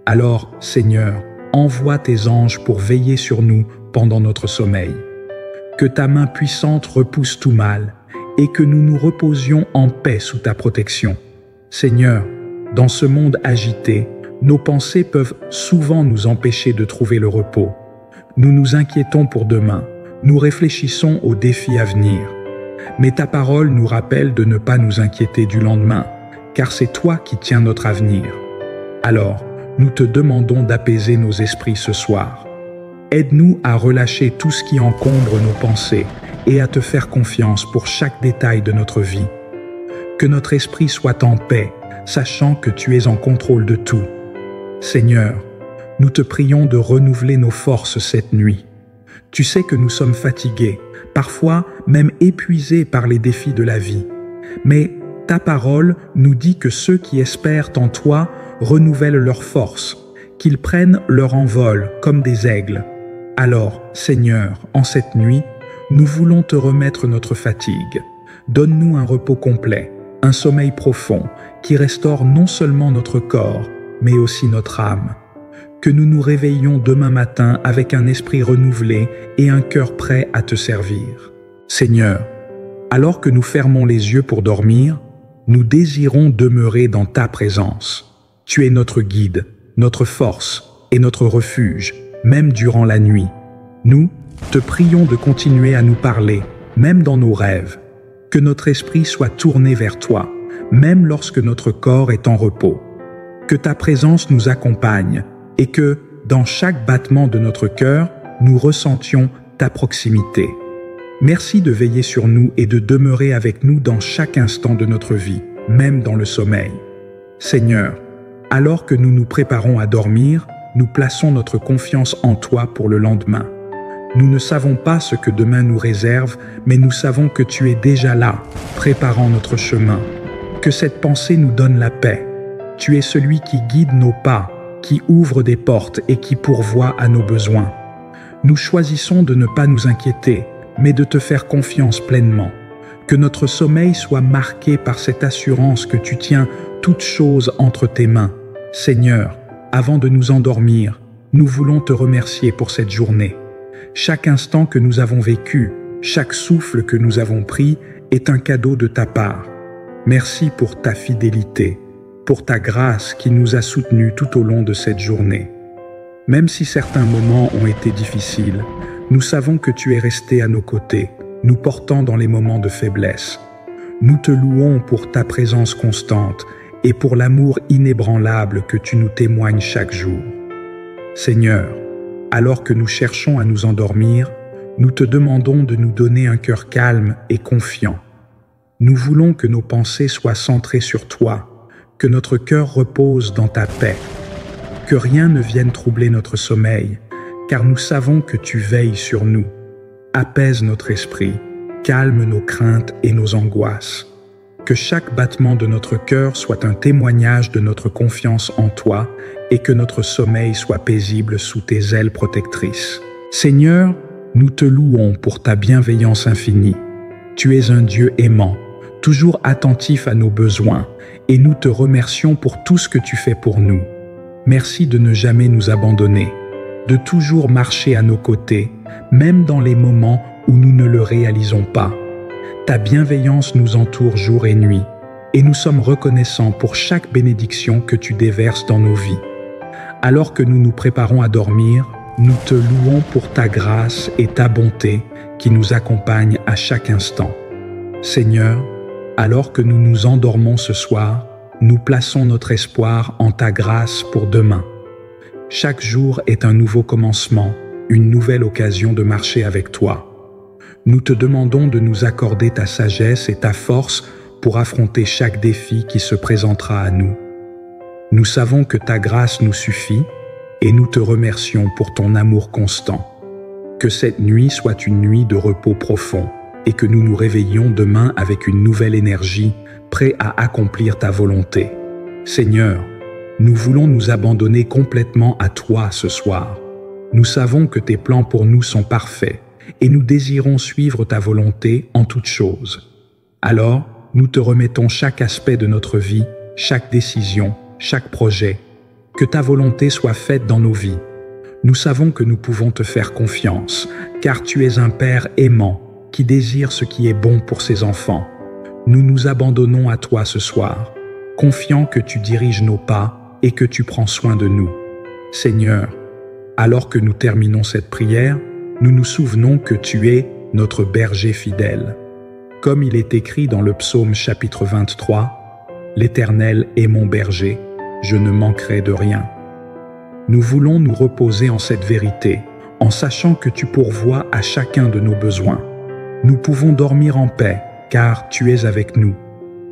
Alors, Seigneur, envoie tes anges pour veiller sur nous pendant notre sommeil. Que ta main puissante repousse tout mal et que nous nous reposions en paix sous ta protection. Seigneur, dans ce monde agité, nos pensées peuvent souvent nous empêcher de trouver le repos. Nous nous inquiétons pour demain, nous réfléchissons aux défis à venir. Mais ta parole nous rappelle de ne pas nous inquiéter du lendemain, car c'est toi qui tiens notre avenir. Alors, nous te demandons d'apaiser nos esprits ce soir. Aide-nous à relâcher tout ce qui encombre nos pensées et à te faire confiance pour chaque détail de notre vie. Que notre esprit soit en paix, sachant que tu es en contrôle de tout. Seigneur, nous te prions de renouveler nos forces cette nuit. Tu sais que nous sommes fatigués, parfois même épuisés par les défis de la vie. Mais ta parole nous dit que ceux qui espèrent en toi renouvellent leurs forces, qu'ils prennent leur envol comme des aigles. Alors, Seigneur, en cette nuit, nous voulons te remettre notre fatigue. Donne-nous un repos complet, un sommeil profond qui restaure non seulement notre corps, mais aussi notre âme. Que nous nous réveillions demain matin avec un esprit renouvelé et un cœur prêt à te servir. Seigneur, alors que nous fermons les yeux pour dormir, nous désirons demeurer dans ta présence. Tu es notre guide, notre force et notre refuge, même durant la nuit. Nous te prions de continuer à nous parler, même dans nos rêves. Que notre esprit soit tourné vers toi, même lorsque notre corps est en repos. Que ta présence nous accompagne et que, dans chaque battement de notre cœur, nous ressentions ta proximité. Merci de veiller sur nous et de demeurer avec nous dans chaque instant de notre vie, même dans le sommeil. Seigneur, alors que nous nous préparons à dormir, nous plaçons notre confiance en toi pour le lendemain. Nous ne savons pas ce que demain nous réserve, mais nous savons que tu es déjà là, préparant notre chemin. Que cette pensée nous donne la paix. Tu es celui qui guide nos pas, qui ouvre des portes et qui pourvoit à nos besoins. Nous choisissons de ne pas nous inquiéter, mais de te faire confiance pleinement. Que notre sommeil soit marqué par cette assurance que tu tiens toutes choses entre tes mains. Seigneur, avant de nous endormir, nous voulons te remercier pour cette journée. Chaque instant que nous avons vécu, chaque souffle que nous avons pris est un cadeau de ta part. Merci pour ta fidélité, pour ta grâce qui nous a soutenus tout au long de cette journée. Même si certains moments ont été difficiles, nous savons que tu es resté à nos côtés, nous portant dans les moments de faiblesse. Nous te louons pour ta présence constante et pour l'amour inébranlable que tu nous témoignes chaque jour. Seigneur, alors que nous cherchons à nous endormir, nous te demandons de nous donner un cœur calme et confiant. Nous voulons que nos pensées soient centrées sur toi, que notre cœur repose dans ta paix, que rien ne vienne troubler notre sommeil, car nous savons que tu veilles sur nous. Apaise notre esprit, calme nos craintes et nos angoisses. Que chaque battement de notre cœur soit un témoignage de notre confiance en toi et que notre sommeil soit paisible sous tes ailes protectrices. Seigneur, nous te louons pour ta bienveillance infinie. Tu es un Dieu aimant, toujours attentif à nos besoins, et nous te remercions pour tout ce que tu fais pour nous. Merci de ne jamais nous abandonner, de toujours marcher à nos côtés, même dans les moments où nous ne le réalisons pas. Ta bienveillance nous entoure jour et nuit, et nous sommes reconnaissants pour chaque bénédiction que tu déverses dans nos vies. Alors que nous nous préparons à dormir, nous te louons pour ta grâce et ta bonté qui nous accompagnent à chaque instant. Seigneur, alors que nous nous endormons ce soir, nous plaçons notre espoir en ta grâce pour demain. Chaque jour est un nouveau commencement, une nouvelle occasion de marcher avec toi. Nous te demandons de nous accorder ta sagesse et ta force pour affronter chaque défi qui se présentera à nous. Nous savons que ta grâce nous suffit et nous te remercions pour ton amour constant. Que cette nuit soit une nuit de repos profond et que nous nous réveillions demain avec une nouvelle énergie, prêts à accomplir ta volonté. Seigneur, nous voulons nous abandonner complètement à toi ce soir. Nous savons que tes plans pour nous sont parfaits et nous désirons suivre ta volonté en toutes choses. Alors, nous te remettons chaque aspect de notre vie, chaque décision, chaque projet. Que ta volonté soit faite dans nos vies. Nous savons que nous pouvons te faire confiance, car tu es un Père aimant qui désire ce qui est bon pour ses enfants. Nous nous abandonnons à toi ce soir, confiants que tu diriges nos pas et que tu prends soin de nous. Seigneur, alors que nous terminons cette prière, nous nous souvenons que tu es notre berger fidèle. Comme il est écrit dans le psaume chapitre 23, « L'Éternel est mon berger, je ne manquerai de rien. » Nous voulons nous reposer en cette vérité, en sachant que tu pourvois à chacun de nos besoins. Nous pouvons dormir en paix, car tu es avec nous.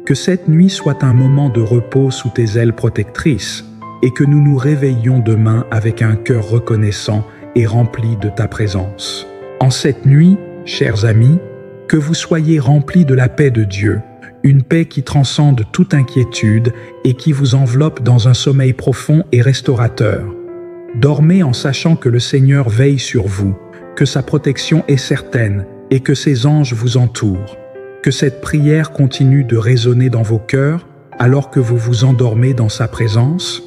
Que cette nuit soit un moment de repos sous tes ailes protectrices, et que nous nous réveillions demain avec un cœur reconnaissant et rempli de ta présence. En cette nuit, chers amis, que vous soyez remplis de la paix de Dieu, une paix qui transcende toute inquiétude et qui vous enveloppe dans un sommeil profond et restaurateur. Dormez en sachant que le Seigneur veille sur vous, que sa protection est certaine et que ses anges vous entourent. Que cette prière continue de résonner dans vos cœurs alors que vous vous endormez dans sa présence.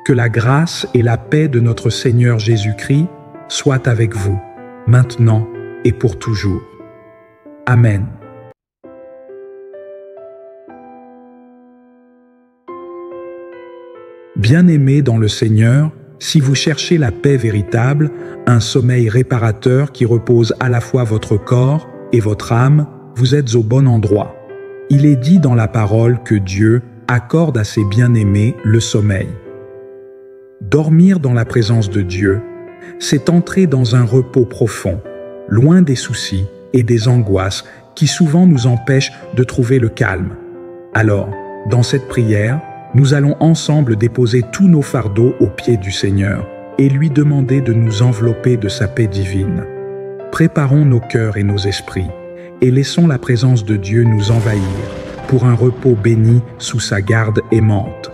Que la grâce et la paix de notre Seigneur Jésus-Christ soient avec vous, maintenant et pour toujours. Amen. Bien-aimés dans le Seigneur, si vous cherchez la paix véritable, un sommeil réparateur qui repose à la fois votre corps et votre âme, vous êtes au bon endroit. Il est dit dans la parole que Dieu accorde à ses bien-aimés le sommeil. Dormir dans la présence de Dieu, c'est entrer dans un repos profond, loin des soucis et des angoisses qui souvent nous empêchent de trouver le calme. Alors, dans cette prière, nous allons ensemble déposer tous nos fardeaux aux pieds du Seigneur et lui demander de nous envelopper de sa paix divine. Préparons nos cœurs et nos esprits et laissons la présence de Dieu nous envahir pour un repos béni sous sa garde aimante.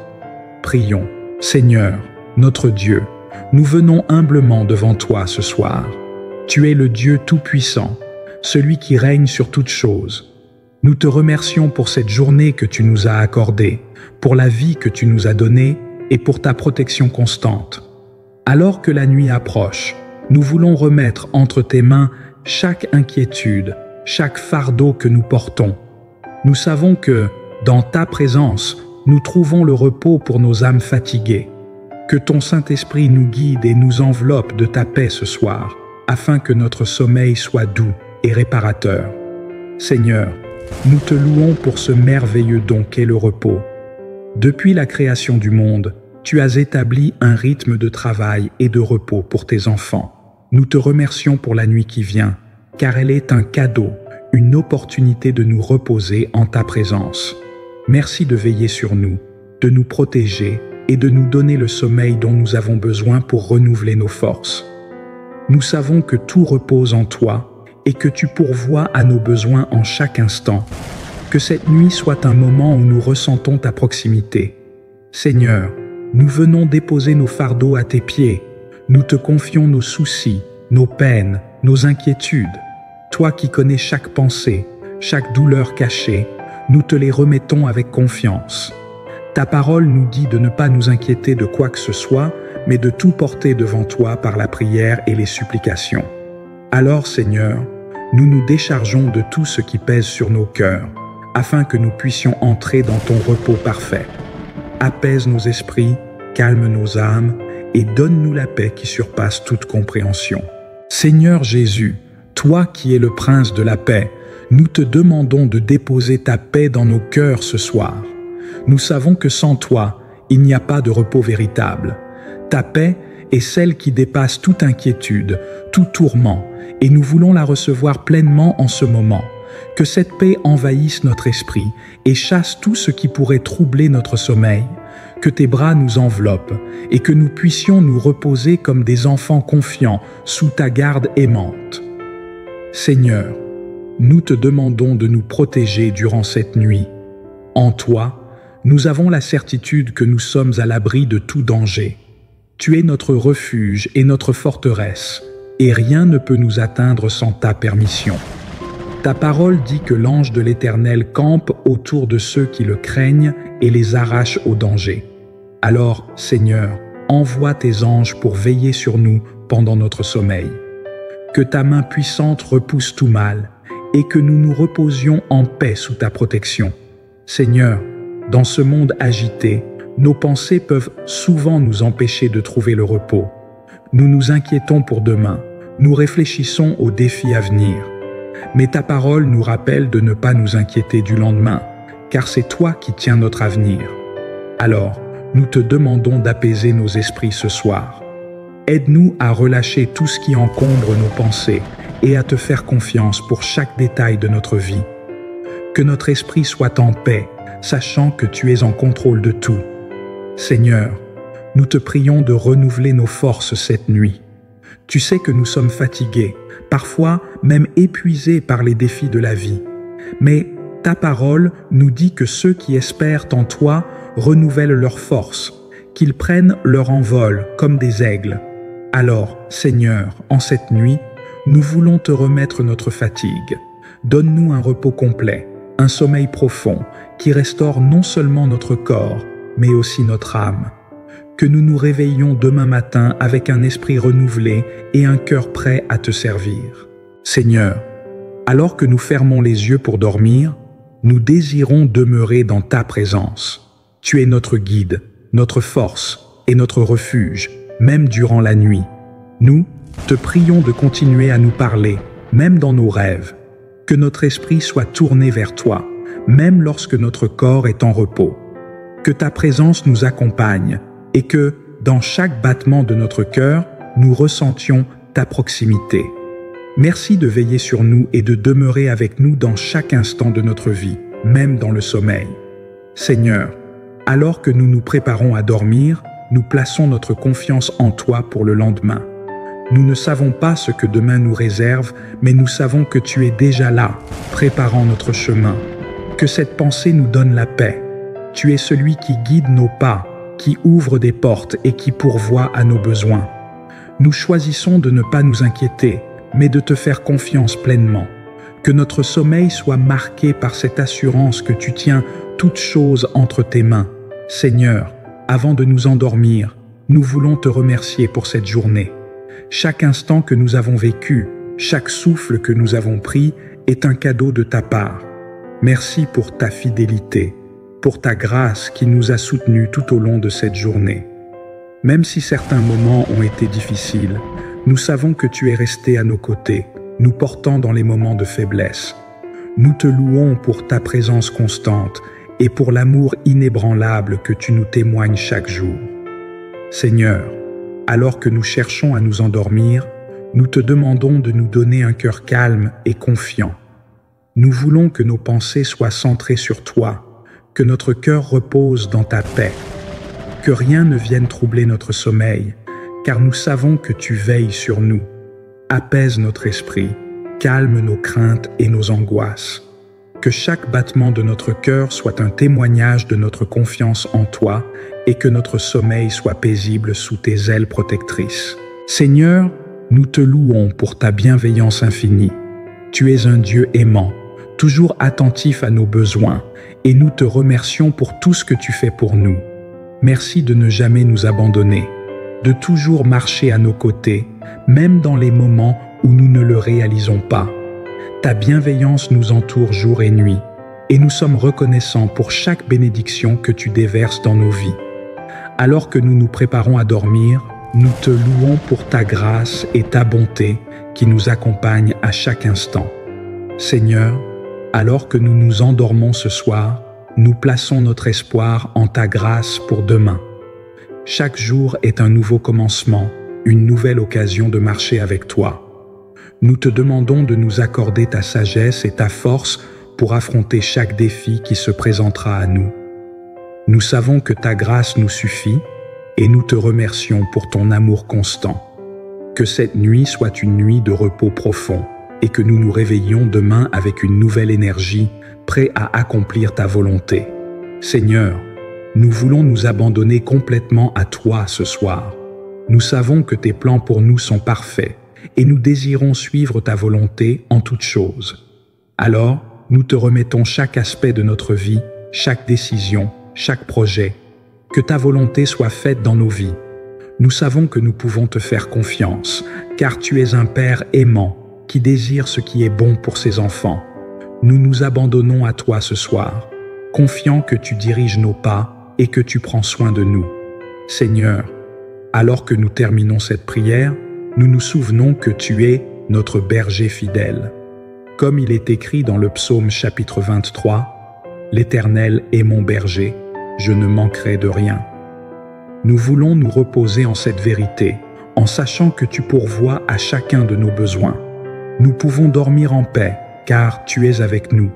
Prions. Seigneur, notre Dieu, nous venons humblement devant toi ce soir. Tu es le Dieu tout-puissant, celui qui règne sur toutes choses. Nous te remercions pour cette journée que tu nous as accordée, pour la vie que tu nous as donnée et pour ta protection constante. Alors que la nuit approche, nous voulons remettre entre tes mains chaque inquiétude, chaque fardeau que nous portons. Nous savons que, dans ta présence, nous trouvons le repos pour nos âmes fatiguées. Que ton Saint-Esprit nous guide et nous enveloppe de ta paix ce soir, afin que notre sommeil soit doux et réparateur. Seigneur, nous te louons pour ce merveilleux don qu'est le repos. Depuis la création du monde, tu as établi un rythme de travail et de repos pour tes enfants. Nous te remercions pour la nuit qui vient, car elle est un cadeau, une opportunité de nous reposer en ta présence. Merci de veiller sur nous, de nous protéger et de nous donner le sommeil dont nous avons besoin pour renouveler nos forces. Nous savons que tout repose en toi et que tu pourvois à nos besoins en chaque instant. Que cette nuit soit un moment où nous ressentons ta proximité. Seigneur, nous venons déposer nos fardeaux à tes pieds. Nous te confions nos soucis, nos peines, nos inquiétudes. Toi qui connais chaque pensée, chaque douleur cachée, nous te les remettons avec confiance. Ta parole nous dit de ne pas nous inquiéter de quoi que ce soit, mais de tout porter devant toi par la prière et les supplications. Alors, Seigneur, nous nous déchargeons de tout ce qui pèse sur nos cœurs, afin que nous puissions entrer dans ton repos parfait. Apaise nos esprits, calme nos âmes, et donne-nous la paix qui surpasse toute compréhension. Seigneur Jésus, toi qui es le prince de la paix, nous te demandons de déposer ta paix dans nos cœurs ce soir. Nous savons que sans toi, il n'y a pas de repos véritable. Ta paix est celle qui dépasse toute inquiétude, tout tourment, et nous voulons la recevoir pleinement en ce moment. Que cette paix envahisse notre esprit et chasse tout ce qui pourrait troubler notre sommeil. Que tes bras nous enveloppent et que nous puissions nous reposer comme des enfants confiants sous ta garde aimante. Seigneur, nous te demandons de nous protéger durant cette nuit. En toi, nous avons la certitude que nous sommes à l'abri de tout danger. Tu es notre refuge et notre forteresse, et rien ne peut nous atteindre sans ta permission. Ta parole dit que l'ange de l'Éternel campe autour de ceux qui le craignent et les arrache au danger. Alors, Seigneur, envoie tes anges pour veiller sur nous pendant notre sommeil. Que ta main puissante repousse tout mal et que nous nous reposions en paix sous ta protection. Seigneur, dans ce monde agité, nos pensées peuvent souvent nous empêcher de trouver le repos. Nous nous inquiétons pour demain, nous réfléchissons aux défis à venir. Mais ta parole nous rappelle de ne pas nous inquiéter du lendemain, car c'est toi qui tiens notre avenir. Alors, nous te demandons d'apaiser nos esprits ce soir. Aide-nous à relâcher tout ce qui encombre nos pensées et à te faire confiance pour chaque détail de notre vie. Que notre esprit soit en paix, sachant que tu es en contrôle de tout. Seigneur, nous te prions de renouveler nos forces cette nuit. Tu sais que nous sommes fatigués, parfois même épuisés par les défis de la vie. Mais ta parole nous dit que ceux qui espèrent en toi renouvellent leurs forces, qu'ils prennent leur envol comme des aigles. Alors, Seigneur, en cette nuit, nous voulons te remettre notre fatigue. Donne-nous un repos complet, un sommeil profond qui restaure non seulement notre corps, mais aussi notre âme. Que nous nous réveillions demain matin avec un esprit renouvelé et un cœur prêt à te servir. Seigneur, alors que nous fermons les yeux pour dormir, nous désirons demeurer dans ta présence. Tu es notre guide, notre force et notre refuge, même durant la nuit. Nous te prions de continuer à nous parler, même dans nos rêves. Que notre esprit soit tourné vers toi, même lorsque notre corps est en repos. Que ta présence nous accompagne et que, dans chaque battement de notre cœur, nous ressentions ta proximité. Merci de veiller sur nous et de demeurer avec nous dans chaque instant de notre vie, même dans le sommeil. Seigneur, alors que nous nous préparons à dormir, nous plaçons notre confiance en toi pour le lendemain. Nous ne savons pas ce que demain nous réserve, mais nous savons que tu es déjà là, préparant notre chemin. Que cette pensée nous donne la paix. Tu es celui qui guide nos pas, qui ouvre des portes et qui pourvoit à nos besoins. Nous choisissons de ne pas nous inquiéter, mais de te faire confiance pleinement. Que notre sommeil soit marqué par cette assurance que tu tiens toutes choses entre tes mains. Seigneur, avant de nous endormir, nous voulons te remercier pour cette journée. Chaque instant que nous avons vécu, chaque souffle que nous avons pris est un cadeau de ta part. Merci pour ta fidélité, pour ta grâce qui nous a soutenus tout au long de cette journée. Même si certains moments ont été difficiles, nous savons que tu es resté à nos côtés, nous portant dans les moments de faiblesse. Nous te louons pour ta présence constante et pour l'amour inébranlable que tu nous témoignes chaque jour. Seigneur, alors que nous cherchons à nous endormir, nous te demandons de nous donner un cœur calme et confiant. Nous voulons que nos pensées soient centrées sur toi, que notre cœur repose dans ta paix, que rien ne vienne troubler notre sommeil, car nous savons que tu veilles sur nous. Apaise notre esprit, calme nos craintes et nos angoisses. Que chaque battement de notre cœur soit un témoignage de notre confiance en toi et que notre sommeil soit paisible sous tes ailes protectrices. Seigneur, nous te louons pour ta bienveillance infinie. Tu es un Dieu aimant, toujours attentif à nos besoins, et nous te remercions pour tout ce que tu fais pour nous. Merci de ne jamais nous abandonner, de toujours marcher à nos côtés, même dans les moments où nous ne le réalisons pas. Ta bienveillance nous entoure jour et nuit, et nous sommes reconnaissants pour chaque bénédiction que tu déverses dans nos vies. Alors que nous nous préparons à dormir, nous te louons pour ta grâce et ta bonté qui nous accompagnent à chaque instant. Seigneur, alors que nous nous endormons ce soir, nous plaçons notre espoir en ta grâce pour demain. Chaque jour est un nouveau commencement, une nouvelle occasion de marcher avec toi. Nous te demandons de nous accorder ta sagesse et ta force pour affronter chaque défi qui se présentera à nous. Nous savons que ta grâce nous suffit et nous te remercions pour ton amour constant. Que cette nuit soit une nuit de repos profond et que nous nous réveillions demain avec une nouvelle énergie, prêts à accomplir ta volonté. Seigneur, nous voulons nous abandonner complètement à toi ce soir. Nous savons que tes plans pour nous sont parfaits et nous désirons suivre ta volonté en toutes choses. Alors, nous te remettons chaque aspect de notre vie, chaque décision, chaque projet. Que ta volonté soit faite dans nos vies. Nous savons que nous pouvons te faire confiance, car tu es un Père aimant qui désire ce qui est bon pour ses enfants. Nous nous abandonnons à toi ce soir, confiants que tu diriges nos pas et que tu prends soin de nous. Seigneur, alors que nous terminons cette prière, nous nous souvenons que tu es notre berger fidèle. Comme il est écrit dans le psaume chapitre 23, « L'Éternel est mon berger, je ne manquerai de rien. » Nous voulons nous reposer en cette vérité, en sachant que tu pourvois à chacun de nos besoins. Nous pouvons dormir en paix, car tu es avec nous.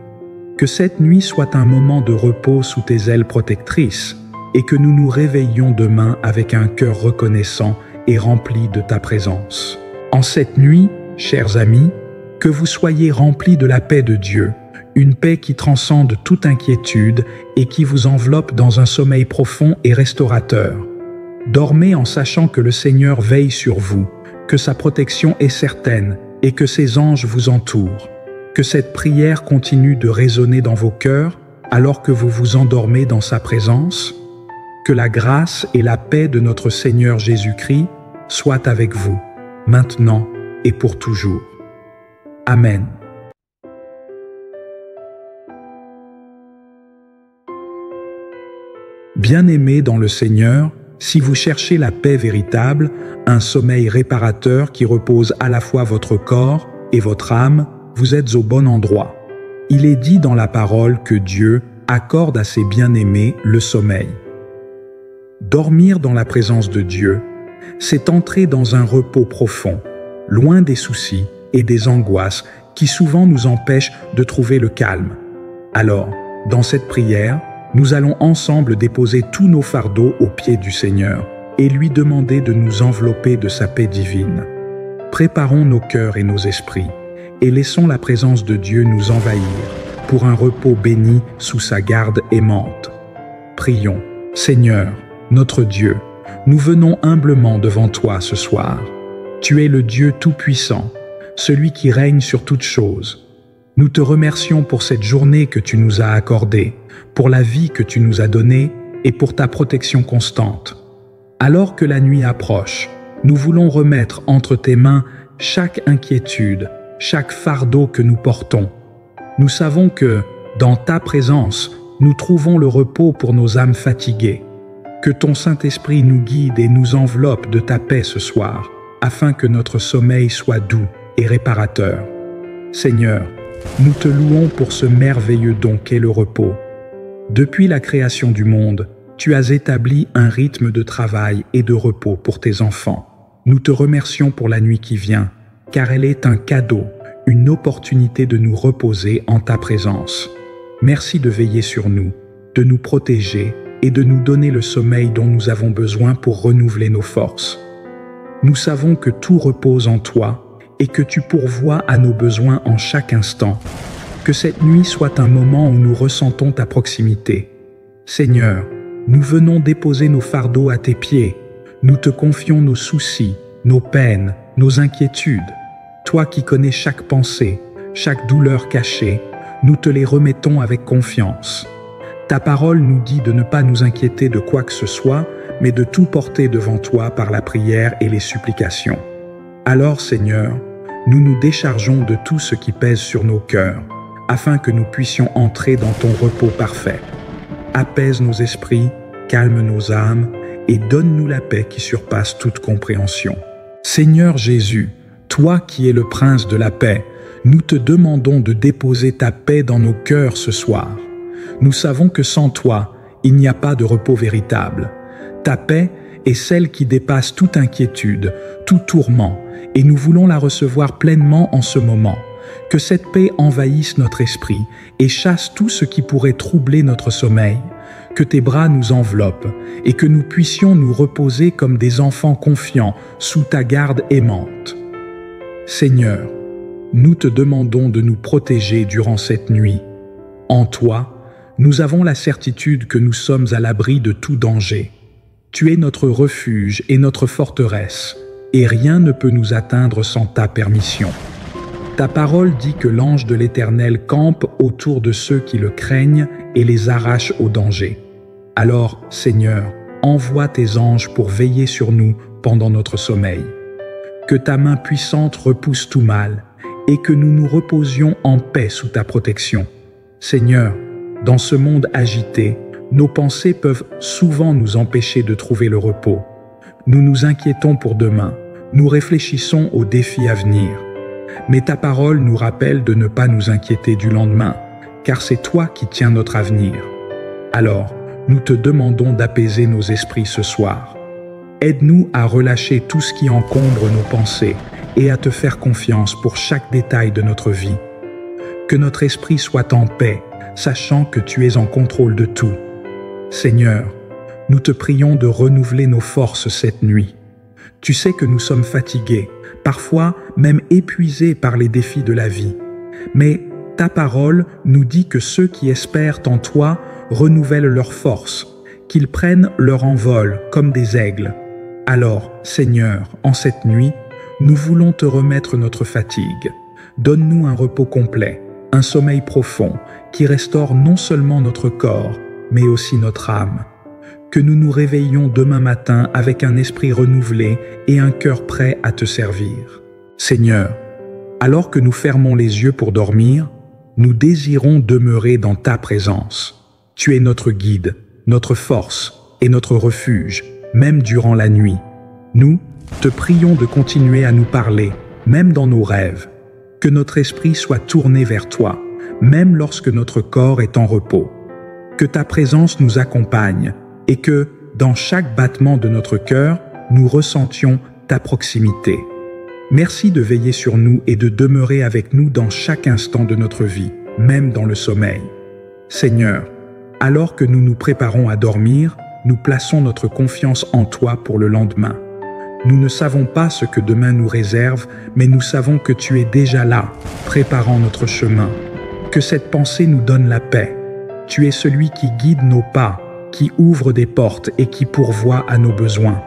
Que cette nuit soit un moment de repos sous tes ailes protectrices, et que nous nous réveillions demain avec un cœur reconnaissant et rempli de ta présence. En cette nuit, chers amis, que vous soyez remplis de la paix de Dieu, une paix qui transcende toute inquiétude et qui vous enveloppe dans un sommeil profond et restaurateur. Dormez en sachant que le Seigneur veille sur vous, que sa protection est certaine et que ses anges vous entourent. Que cette prière continue de résonner dans vos cœurs alors que vous vous endormez dans sa présence. Que la grâce et la paix de notre Seigneur Jésus-Christ soient avec vous, maintenant et pour toujours. Amen. Bien-aimés dans le Seigneur, si vous cherchez la paix véritable, un sommeil réparateur qui repose à la fois votre corps et votre âme, vous êtes au bon endroit. Il est dit dans la parole que Dieu accorde à ses bien-aimés le sommeil. Dormir dans la présence de Dieu, c'est entrer dans un repos profond, loin des soucis et des angoisses qui souvent nous empêchent de trouver le calme. Alors, dans cette prière, nous allons ensemble déposer tous nos fardeaux aux pieds du Seigneur et lui demander de nous envelopper de sa paix divine. Préparons nos cœurs et nos esprits et laissons la présence de Dieu nous envahir pour un repos béni sous sa garde aimante. Prions. Seigneur, notre Dieu, nous venons humblement devant toi ce soir. Tu es le Dieu tout-puissant, celui qui règne sur toutes choses. Nous te remercions pour cette journée que tu nous as accordée, pour la vie que tu nous as donnée et pour ta protection constante. Alors que la nuit approche, nous voulons remettre entre tes mains chaque inquiétude, chaque fardeau que nous portons. Nous savons que, dans ta présence, nous trouvons le repos pour nos âmes fatiguées. Que ton Saint-Esprit nous guide et nous enveloppe de ta paix ce soir, afin que notre sommeil soit doux et réparateur. Seigneur, nous te louons pour ce merveilleux don qu'est le repos. Depuis la création du monde, tu as établi un rythme de travail et de repos pour tes enfants. Nous te remercions pour la nuit qui vient, car elle est un cadeau, une opportunité de nous reposer en ta présence. Merci de veiller sur nous, de nous protéger et de nous donner le sommeil dont nous avons besoin pour renouveler nos forces. Nous savons que tout repose en toi et que tu pourvois à nos besoins en chaque instant. Que cette nuit soit un moment où nous ressentons ta proximité. Seigneur, nous venons déposer nos fardeaux à tes pieds. Nous te confions nos soucis, nos peines, nos inquiétudes. Toi qui connais chaque pensée, chaque douleur cachée, nous te les remettons avec confiance. Ta parole nous dit de ne pas nous inquiéter de quoi que ce soit, mais de tout porter devant toi par la prière et les supplications. Alors, Seigneur, nous nous déchargeons de tout ce qui pèse sur nos cœurs, afin que nous puissions entrer dans ton repos parfait. Apaise nos esprits, calme nos âmes, et donne-nous la paix qui surpasse toute compréhension. Seigneur Jésus, toi qui es le prince de la paix, nous te demandons de déposer ta paix dans nos cœurs ce soir. Nous savons que sans toi, il n'y a pas de repos véritable. Ta paix est celle qui dépasse toute inquiétude, tout tourment, et nous voulons la recevoir pleinement en ce moment. Que cette paix envahisse notre esprit et chasse tout ce qui pourrait troubler notre sommeil. Que tes bras nous enveloppent et que nous puissions nous reposer comme des enfants confiants sous ta garde aimante. Seigneur, nous te demandons de nous protéger durant cette nuit. En toi, nous avons la certitude que nous sommes à l'abri de tout danger. Tu es notre refuge et notre forteresse, et rien ne peut nous atteindre sans ta permission. Ta parole dit que l'ange de l'Éternel campe autour de ceux qui le craignent et les arrache au danger. Alors, Seigneur, envoie tes anges pour veiller sur nous pendant notre sommeil. Que ta main puissante repousse tout mal et que nous nous reposions en paix sous ta protection. Seigneur, dans ce monde agité, nos pensées peuvent souvent nous empêcher de trouver le repos. Nous nous inquiétons pour demain, nous réfléchissons aux défis à venir. Mais ta parole nous rappelle de ne pas nous inquiéter du lendemain, car c'est toi qui tiens notre avenir. Alors, nous te demandons d'apaiser nos esprits ce soir. Aide-nous à relâcher tout ce qui encombre nos pensées et à te faire confiance pour chaque détail de notre vie. Que notre esprit soit en paix, sachant que tu es en contrôle de tout. Seigneur, nous te prions de renouveler nos forces cette nuit. Tu sais que nous sommes fatigués, parfois même épuisés par les défis de la vie. Mais ta parole nous dit que ceux qui espèrent en toi renouvellent leurs forces, qu'ils prennent leur envol comme des aigles. Alors, Seigneur, en cette nuit, nous voulons te remettre notre fatigue. Donne-nous un repos complet, un sommeil profond qui restaure non seulement notre corps, mais aussi notre âme. Que nous nous réveillions demain matin avec un esprit renouvelé et un cœur prêt à te servir. Seigneur, alors que nous fermons les yeux pour dormir, nous désirons demeurer dans ta présence. Tu es notre guide, notre force et notre refuge, même durant la nuit. Nous te prions de continuer à nous parler, même dans nos rêves. Que notre esprit soit tourné vers toi, même lorsque notre corps est en repos. Que ta présence nous accompagne et que, dans chaque battement de notre cœur, nous ressentions ta proximité. Merci de veiller sur nous et de demeurer avec nous dans chaque instant de notre vie, même dans le sommeil. Seigneur, alors que nous nous préparons à dormir, nous plaçons notre confiance en toi pour le lendemain. Nous ne savons pas ce que demain nous réserve, mais nous savons que tu es déjà là, préparant notre chemin. Que cette pensée nous donne la paix. Tu es celui qui guide nos pas, qui ouvre des portes et qui pourvoit à nos besoins.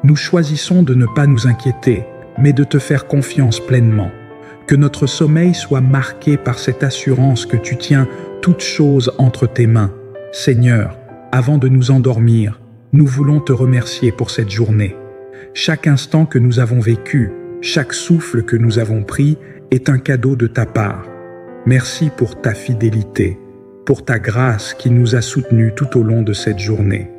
Nous choisissons de ne pas nous inquiéter, mais de te faire confiance pleinement. Que notre sommeil soit marqué par cette assurance que tu tiens toutes choses entre tes mains. Seigneur, avant de nous endormir, nous voulons te remercier pour cette journée. Chaque instant que nous avons vécu, chaque souffle que nous avons pris est un cadeau de ta part. Merci pour ta fidélité, pour ta grâce qui nous a soutenus tout au long de cette journée.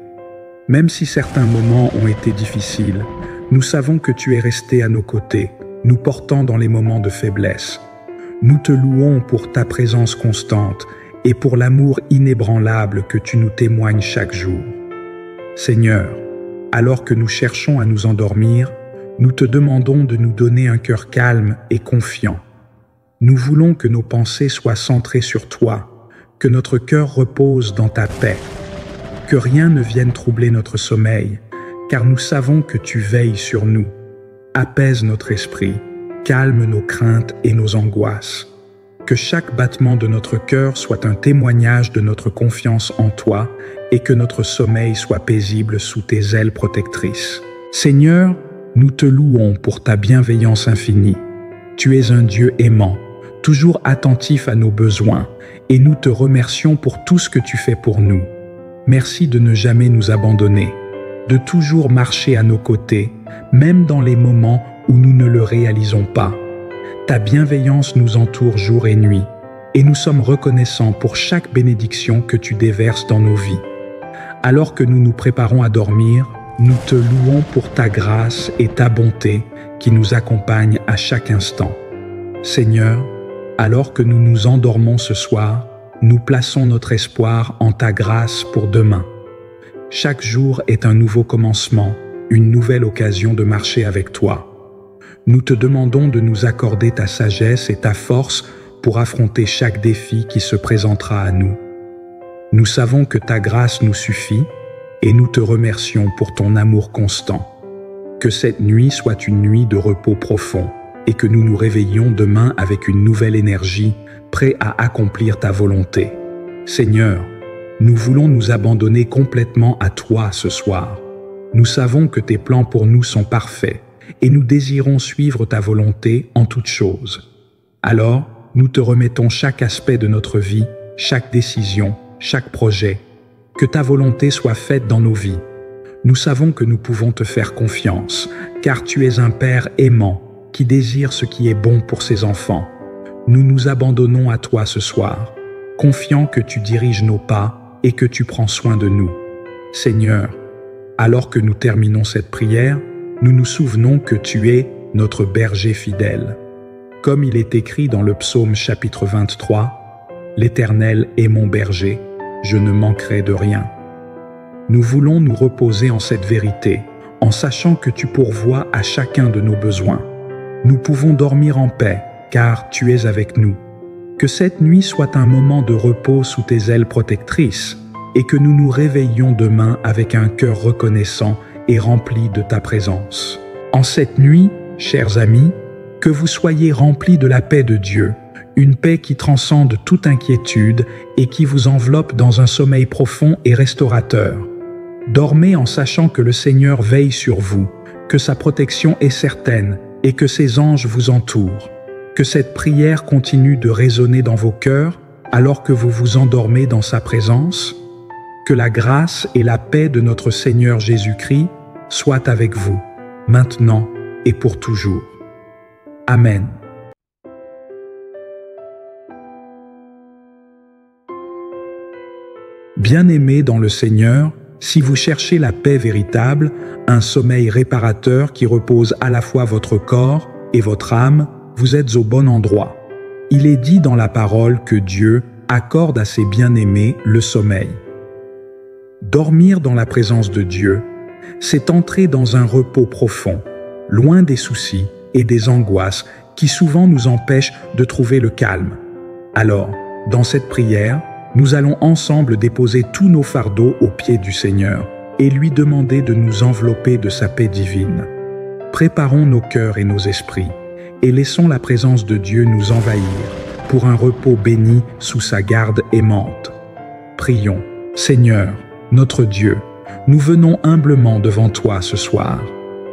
Même si certains moments ont été difficiles, nous savons que tu es resté à nos côtés, nous portant dans les moments de faiblesse. Nous te louons pour ta présence constante et pour l'amour inébranlable que tu nous témoignes chaque jour. Seigneur, alors que nous cherchons à nous endormir, nous te demandons de nous donner un cœur calme et confiant. Nous voulons que nos pensées soient centrées sur toi, que notre cœur repose dans ta paix, que rien ne vienne troubler notre sommeil, car nous savons que tu veilles sur nous. Apaise notre esprit, calme nos craintes et nos angoisses. Que chaque battement de notre cœur soit un témoignage de notre confiance en toi et que notre sommeil soit paisible sous tes ailes protectrices. Seigneur, nous te louons pour ta bienveillance infinie. Tu es un Dieu aimant, toujours attentif à nos besoins, et nous te remercions pour tout ce que tu fais pour nous. Merci de ne jamais nous abandonner, de toujours marcher à nos côtés, même dans les moments où nous ne le réalisons pas. Ta bienveillance nous entoure jour et nuit, et nous sommes reconnaissants pour chaque bénédiction que tu déverses dans nos vies. Alors que nous nous préparons à dormir, nous te louons pour ta grâce et ta bonté qui nous accompagnent à chaque instant. Seigneur, alors que nous nous endormons ce soir, nous plaçons notre espoir en ta grâce pour demain. Chaque jour est un nouveau commencement, une nouvelle occasion de marcher avec toi. Nous te demandons de nous accorder ta sagesse et ta force pour affronter chaque défi qui se présentera à nous. Nous savons que ta grâce nous suffit et nous te remercions pour ton amour constant. Que cette nuit soit une nuit de repos profond et que nous nous réveillions demain avec une nouvelle énergie, prêts à accomplir ta volonté. Seigneur, nous voulons nous abandonner complètement à toi ce soir. Nous savons que tes plans pour nous sont parfaits et nous désirons suivre ta volonté en toutes choses. Alors, nous te remettons chaque aspect de notre vie, chaque décision, chaque projet. Que ta volonté soit faite dans nos vies. Nous savons que nous pouvons te faire confiance, car tu es un Père aimant qui désire ce qui est bon pour ses enfants. Nous nous abandonnons à toi ce soir, confiants que tu diriges nos pas et que tu prends soin de nous. Seigneur, alors que nous terminons cette prière, nous nous souvenons que tu es notre berger fidèle. Comme il est écrit dans le psaume chapitre 23, « L'Éternel est mon berger, je ne manquerai de rien. » Nous voulons nous reposer en cette vérité, en sachant que tu pourvois à chacun de nos besoins. Nous pouvons dormir en paix, car tu es avec nous. Que cette nuit soit un moment de repos sous tes ailes protectrices, et que nous nous réveillions demain avec un cœur reconnaissant et rempli de ta présence. En cette nuit, chers amis, que vous soyez remplis de la paix de Dieu, une paix qui transcende toute inquiétude et qui vous enveloppe dans un sommeil profond et restaurateur. Dormez en sachant que le Seigneur veille sur vous, que sa protection est certaine et que ses anges vous entourent. Que cette prière continue de résonner dans vos cœurs alors que vous vous endormez dans sa présence. Que la grâce et la paix de notre Seigneur Jésus-Christ soient avec vous, maintenant et pour toujours. Amen. Bien-aimés dans le Seigneur, si vous cherchez la paix véritable, un sommeil réparateur qui repose à la fois votre corps et votre âme, vous êtes au bon endroit. Il est dit dans la parole que Dieu accorde à ses bien-aimés le sommeil. Dormir dans la présence de Dieu, c'est entrer dans un repos profond, loin des soucis et des angoisses qui souvent nous empêchent de trouver le calme. Alors, dans cette prière, nous allons ensemble déposer tous nos fardeaux aux pieds du Seigneur et lui demander de nous envelopper de sa paix divine. Préparons nos cœurs et nos esprits et laissons la présence de Dieu nous envahir pour un repos béni sous sa garde aimante. Prions. Seigneur, notre Dieu, nous venons humblement devant toi ce soir.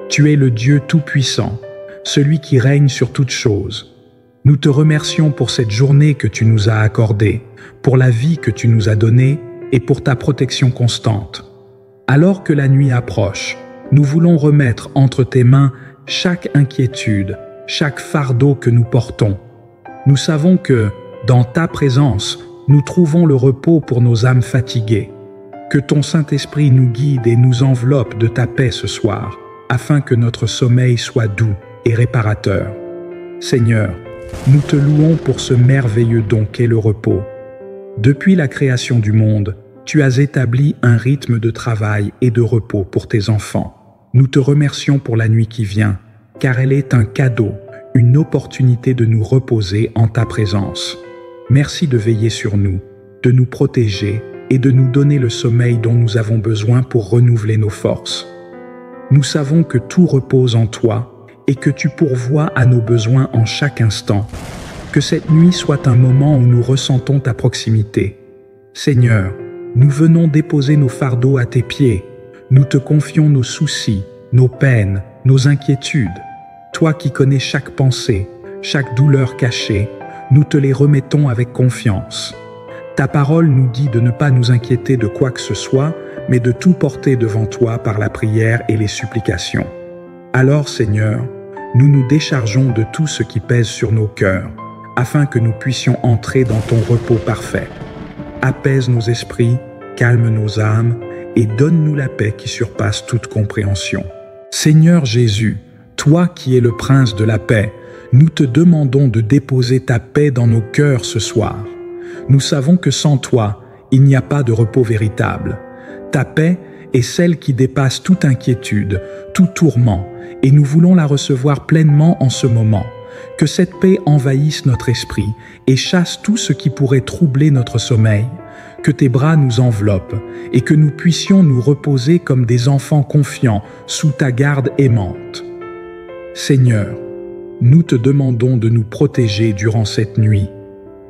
Tu es le Dieu tout-puissant, celui qui règne sur toutes choses. Nous te remercions pour cette journée que tu nous as accordée, pour la vie que tu nous as donnée et pour ta protection constante. Alors que la nuit approche, nous voulons remettre entre tes mains chaque inquiétude, chaque fardeau que nous portons. Nous savons que, dans ta présence, nous trouvons le repos pour nos âmes fatiguées. Que ton Saint-Esprit nous guide et nous enveloppe de ta paix ce soir, afin que notre sommeil soit doux et réparateur. Seigneur, nous te louons pour ce merveilleux don qu'est le repos. Depuis la création du monde, tu as établi un rythme de travail et de repos pour tes enfants. Nous te remercions pour la nuit qui vient, car elle est un cadeau, une opportunité de nous reposer en ta présence. Merci de veiller sur nous, de nous protéger et de nous donner le sommeil dont nous avons besoin pour renouveler nos forces. Nous savons que tout repose en toi et que tu pourvois à nos besoins en chaque instant. Que cette nuit soit un moment où nous ressentons ta proximité. Seigneur, nous venons déposer nos fardeaux à tes pieds. Nous te confions nos soucis, nos peines, nos inquiétudes. Toi qui connais chaque pensée, chaque douleur cachée, nous te les remettons avec confiance. Ta parole nous dit de ne pas nous inquiéter de quoi que ce soit, mais de tout porter devant toi par la prière et les supplications. Alors, Seigneur, nous nous déchargeons de tout ce qui pèse sur nos cœurs, afin que nous puissions entrer dans ton repos parfait. Apaise nos esprits, calme nos âmes, et donne-nous la paix qui surpasse toute compréhension. Seigneur Jésus, toi qui es le prince de la paix, nous te demandons de déposer ta paix dans nos cœurs ce soir. Nous savons que sans toi, il n'y a pas de repos véritable. Ta paix est celle qui dépasse toute inquiétude, tout tourment, et nous voulons la recevoir pleinement en ce moment. Que cette paix envahisse notre esprit et chasse tout ce qui pourrait troubler notre sommeil. Que tes bras nous enveloppent et que nous puissions nous reposer comme des enfants confiants sous ta garde aimante. Seigneur, nous te demandons de nous protéger durant cette nuit.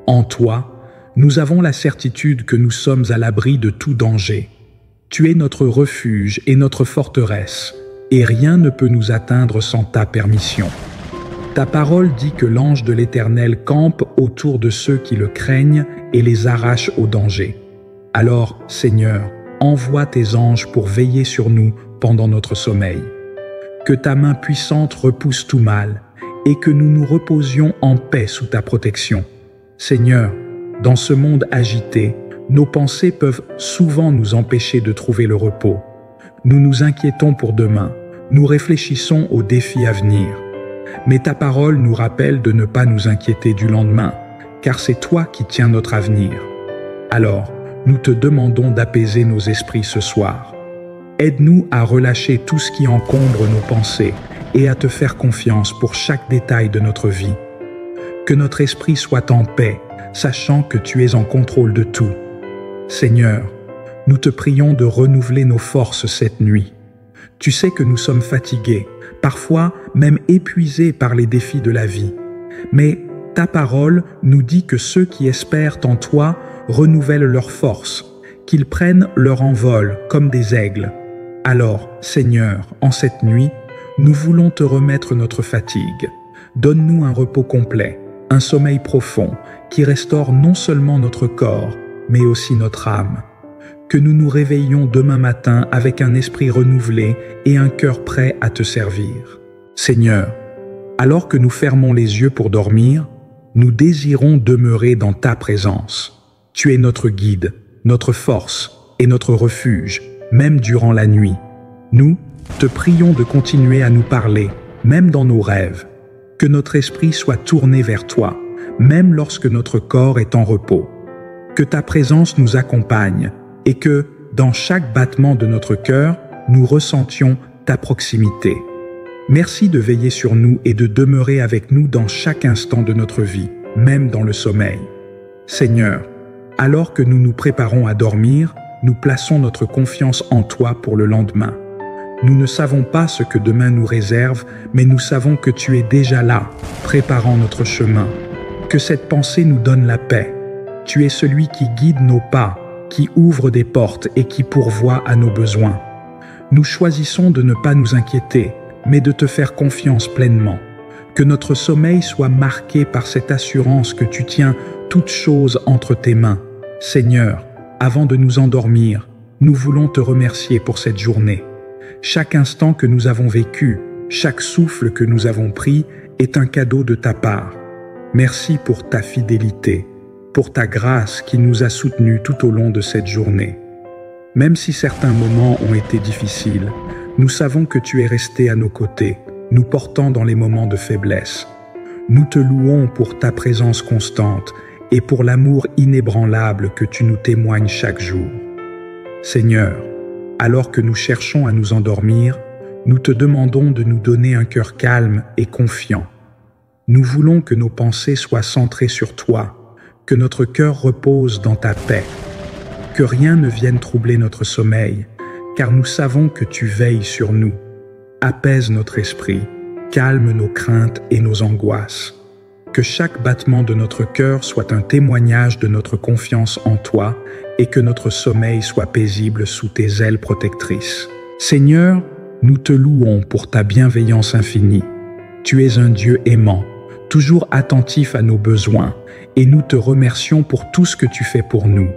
En toi, nous avons la certitude que nous sommes à l'abri de tout danger. Tu es notre refuge et notre forteresse, et rien ne peut nous atteindre sans ta permission. Ta parole dit que l'ange de l'Éternel campe autour de ceux qui le craignent et les arrache au danger. Alors, Seigneur, envoie tes anges pour veiller sur nous pendant notre sommeil. Que ta main puissante repousse tout mal et que nous nous reposions en paix sous ta protection. Seigneur, dans ce monde agité, nos pensées peuvent souvent nous empêcher de trouver le repos. Nous nous inquiétons pour demain, nous réfléchissons aux défis à venir. Mais ta parole nous rappelle de ne pas nous inquiéter du lendemain, car c'est toi qui tiens notre avenir. Alors, nous te demandons d'apaiser nos esprits ce soir. Aide-nous à relâcher tout ce qui encombre nos pensées et à te faire confiance pour chaque détail de notre vie. Que notre esprit soit en paix, sachant que tu es en contrôle de tout. Seigneur, nous te prions de renouveler nos forces cette nuit. Tu sais que nous sommes fatigués, parfois même épuisés par les défis de la vie. Mais ta parole nous dit que ceux qui espèrent en toi renouvellent leurs forces, qu'ils prennent leur envol comme des aigles. Alors, Seigneur, en cette nuit, nous voulons te remettre notre fatigue. Donne-nous un repos complet, un sommeil profond qui restaure non seulement notre corps, mais aussi notre âme. Que nous nous réveillions demain matin avec un esprit renouvelé et un cœur prêt à te servir. Seigneur, alors que nous fermons les yeux pour dormir, nous désirons demeurer dans ta présence. Tu es notre guide, notre force et notre refuge, même durant la nuit. Nous te prions de continuer à nous parler, même dans nos rêves. Que notre esprit soit tourné vers toi, même lorsque notre corps est en repos. Que ta présence nous accompagne et que, dans chaque battement de notre cœur, nous ressentions ta proximité. Merci de veiller sur nous et de demeurer avec nous dans chaque instant de notre vie, même dans le sommeil. Seigneur, alors que nous nous préparons à dormir, nous plaçons notre confiance en toi pour le lendemain. Nous ne savons pas ce que demain nous réserve, mais nous savons que tu es déjà là, préparant notre chemin. Que cette pensée nous donne la paix. Tu es celui qui guide nos pas, qui ouvre des portes et qui pourvoit à nos besoins. Nous choisissons de ne pas nous inquiéter, mais de te faire confiance pleinement. Que notre sommeil soit marqué par cette assurance que tu tiens toutes choses entre tes mains. Seigneur, avant de nous endormir, nous voulons te remercier pour cette journée. Chaque instant que nous avons vécu, chaque souffle que nous avons pris est un cadeau de ta part. Merci pour ta fidélité, pour ta grâce qui nous a soutenus tout au long de cette journée. Même si certains moments ont été difficiles, nous savons que tu es resté à nos côtés, nous portant dans les moments de faiblesse. Nous te louons pour ta présence constante et pour l'amour inébranlable que tu nous témoignes chaque jour. Seigneur, alors que nous cherchons à nous endormir, nous te demandons de nous donner un cœur calme et confiant. Nous voulons que nos pensées soient centrées sur toi, que notre cœur repose dans ta paix, que rien ne vienne troubler notre sommeil, car nous savons que tu veilles sur nous. Apaise notre esprit, calme nos craintes et nos angoisses. Que chaque battement de notre cœur soit un témoignage de notre confiance en toi et que notre sommeil soit paisible sous tes ailes protectrices. Seigneur, nous te louons pour ta bienveillance infinie. Tu es un Dieu aimant, toujours attentif à nos besoins, et nous te remercions pour tout ce que tu fais pour nous.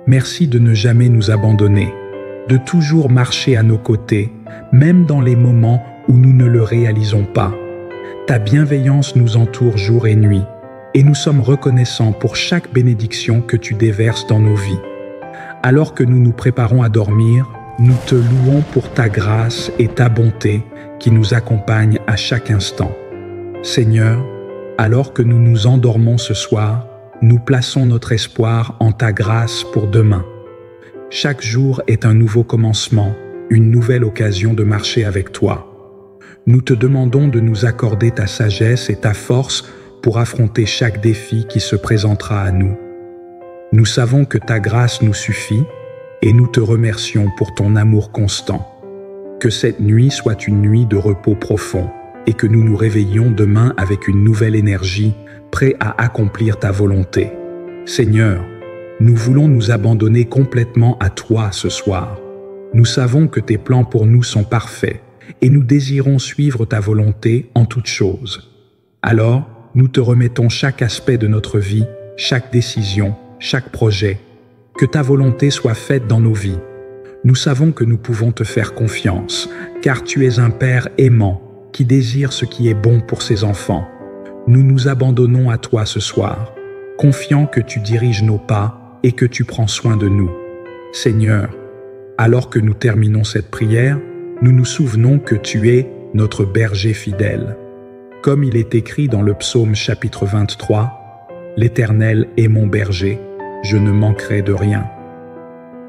Merci de ne jamais nous abandonner, de toujours marcher à nos côtés, même dans les moments où nous ne le réalisons pas. Ta bienveillance nous entoure jour et nuit, et nous sommes reconnaissants pour chaque bénédiction que tu déverses dans nos vies. Alors que nous nous préparons à dormir, nous te louons pour ta grâce et ta bonté qui nous accompagnent à chaque instant. Seigneur, alors que nous nous endormons ce soir, nous plaçons notre espoir en ta grâce pour demain. Chaque jour est un nouveau commencement, une nouvelle occasion de marcher avec toi. Nous te demandons de nous accorder ta sagesse et ta force pour affronter chaque défi qui se présentera à nous. Nous savons que ta grâce nous suffit et nous te remercions pour ton amour constant. Que cette nuit soit une nuit de repos profond et que nous nous réveillions demain avec une nouvelle énergie, prêts à accomplir ta volonté. Seigneur, nous voulons nous abandonner complètement à toi ce soir. Nous savons que tes plans pour nous sont parfaits et nous désirons suivre ta volonté en toutes choses. Alors, nous te remettons chaque aspect de notre vie, chaque décision, chaque projet. Que ta volonté soit faite dans nos vies. Nous savons que nous pouvons te faire confiance, car tu es un Père aimant qui désire ce qui est bon pour ses enfants. Nous nous abandonnons à toi ce soir, confiants que tu diriges nos pas et que tu prends soin de nous. Seigneur, alors que nous terminons cette prière, nous nous souvenons que tu es notre berger fidèle. Comme il est écrit dans le psaume chapitre 23, « L'Éternel est mon berger, je ne manquerai de rien. »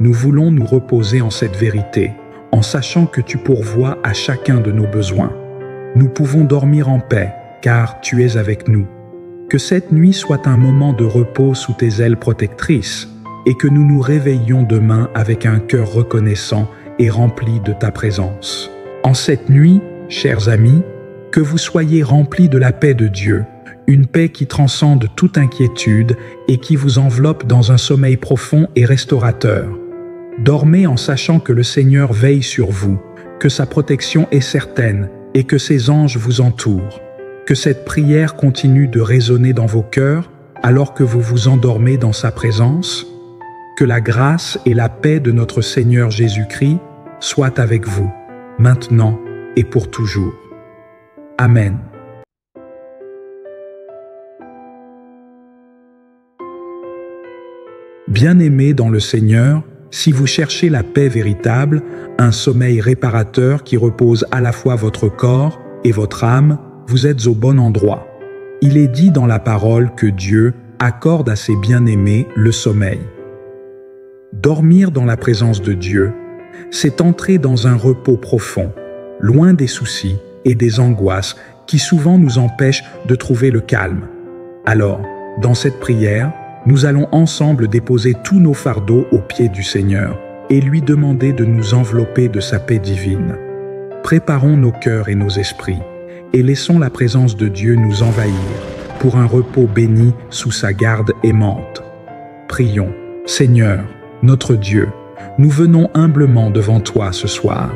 Nous voulons nous reposer en cette vérité, en sachant que tu pourvois à chacun de nos besoins. Nous pouvons dormir en paix, car tu es avec nous. Que cette nuit soit un moment de repos sous tes ailes protectrices, et que nous nous réveillions demain avec un cœur reconnaissant et rempli de ta présence. En cette nuit, chers amis, que vous soyez remplis de la paix de Dieu, une paix qui transcende toute inquiétude et qui vous enveloppe dans un sommeil profond et restaurateur. Dormez en sachant que le Seigneur veille sur vous, que sa protection est certaine et que ses anges vous entourent. Que cette prière continue de résonner dans vos cœurs alors que vous vous endormez dans sa présence. Que la grâce et la paix de notre Seigneur Jésus-Christ soient avec vous, maintenant et pour toujours. Amen. Bien-aimés dans le Seigneur, si vous cherchez la paix véritable, un sommeil réparateur qui repose à la fois votre corps et votre âme, vous êtes au bon endroit. Il est dit dans la parole que Dieu accorde à ses bien-aimés le sommeil. Dormir dans la présence de Dieu, c'est entrer dans un repos profond, loin des soucis et des angoisses qui souvent nous empêchent de trouver le calme. Alors, dans cette prière, nous allons ensemble déposer tous nos fardeaux aux pieds du Seigneur et lui demander de nous envelopper de sa paix divine. Préparons nos cœurs et nos esprits et laissons la présence de Dieu nous envahir pour un repos béni sous sa garde aimante. Prions. Seigneur, notre Dieu, nous venons humblement devant toi ce soir.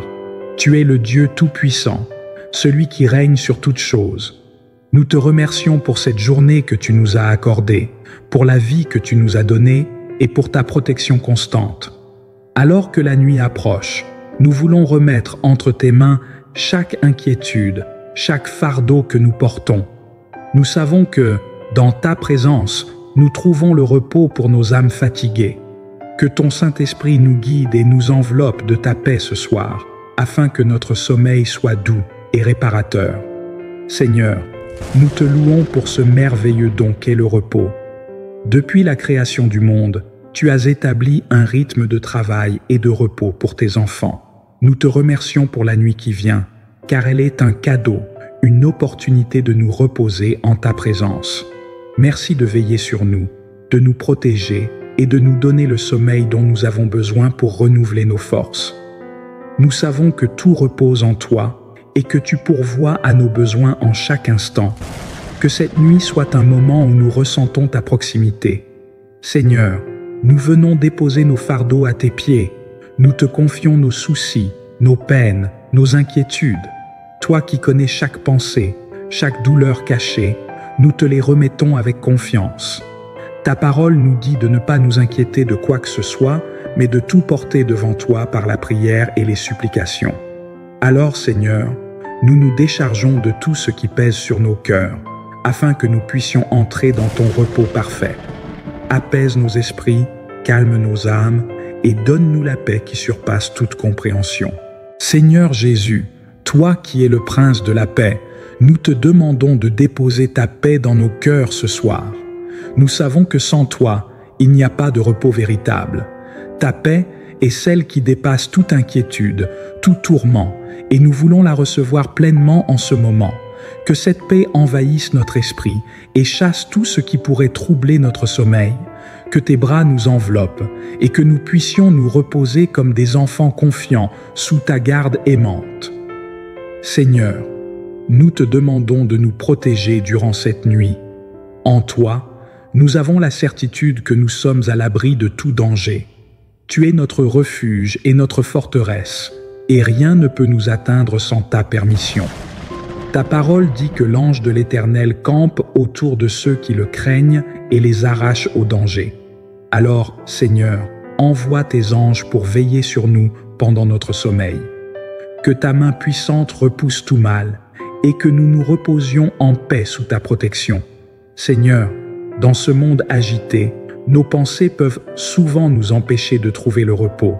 Tu es le Dieu tout-puissant, celui qui règne sur toutes choses. Nous te remercions pour cette journée que tu nous as accordée, pour la vie que tu nous as donnée et pour ta protection constante. Alors que la nuit approche, nous voulons remettre entre tes mains chaque inquiétude, chaque fardeau que nous portons. Nous savons que, dans ta présence, nous trouvons le repos pour nos âmes fatiguées. Que ton Saint-Esprit nous guide et nous enveloppe de ta paix ce soir, afin que notre sommeil soit doux et réparateur. Seigneur, nous te louons pour ce merveilleux don qu'est le repos. Depuis la création du monde, tu as établi un rythme de travail et de repos pour tes enfants. Nous te remercions pour la nuit qui vient, car elle est un cadeau, une opportunité de nous reposer en ta présence. Merci de veiller sur nous, de nous protéger et de nous donner le sommeil dont nous avons besoin pour renouveler nos forces. Nous savons que tout repose en toi et que tu pourvois à nos besoins en chaque instant. Que cette nuit soit un moment où nous ressentons ta proximité. Seigneur, nous venons déposer nos fardeaux à tes pieds. Nous te confions nos soucis, nos peines, nos inquiétudes. Toi qui connais chaque pensée, chaque douleur cachée, nous te les remettons avec confiance. Ta parole nous dit de ne pas nous inquiéter de quoi que ce soit, mais de tout porter devant toi par la prière et les supplications. Alors, Seigneur, nous nous déchargeons de tout ce qui pèse sur nos cœurs, afin que nous puissions entrer dans ton repos parfait. Apaise nos esprits, calme nos âmes, et donne-nous la paix qui surpasse toute compréhension. Seigneur Jésus, toi qui es le prince de la paix, nous te demandons de déposer ta paix dans nos cœurs ce soir. Nous savons que sans toi, il n'y a pas de repos véritable. Ta paix est celle qui dépasse toute inquiétude, tout tourment, et nous voulons la recevoir pleinement en ce moment. Que cette paix envahisse notre esprit et chasse tout ce qui pourrait troubler notre sommeil. Que tes bras nous enveloppent et que nous puissions nous reposer comme des enfants confiants sous ta garde aimante. Seigneur, nous te demandons de nous protéger durant cette nuit. En toi, nous avons la certitude que nous sommes à l'abri de tout danger. Tu es notre refuge et notre forteresse, et rien ne peut nous atteindre sans ta permission. Ta parole dit que l'ange de l'Éternel campe autour de ceux qui le craignent et les arrache au danger. Alors, Seigneur, envoie tes anges pour veiller sur nous pendant notre sommeil. Que ta main puissante repousse tout mal et que nous nous reposions en paix sous ta protection. Seigneur, dans ce monde agité, nos pensées peuvent souvent nous empêcher de trouver le repos.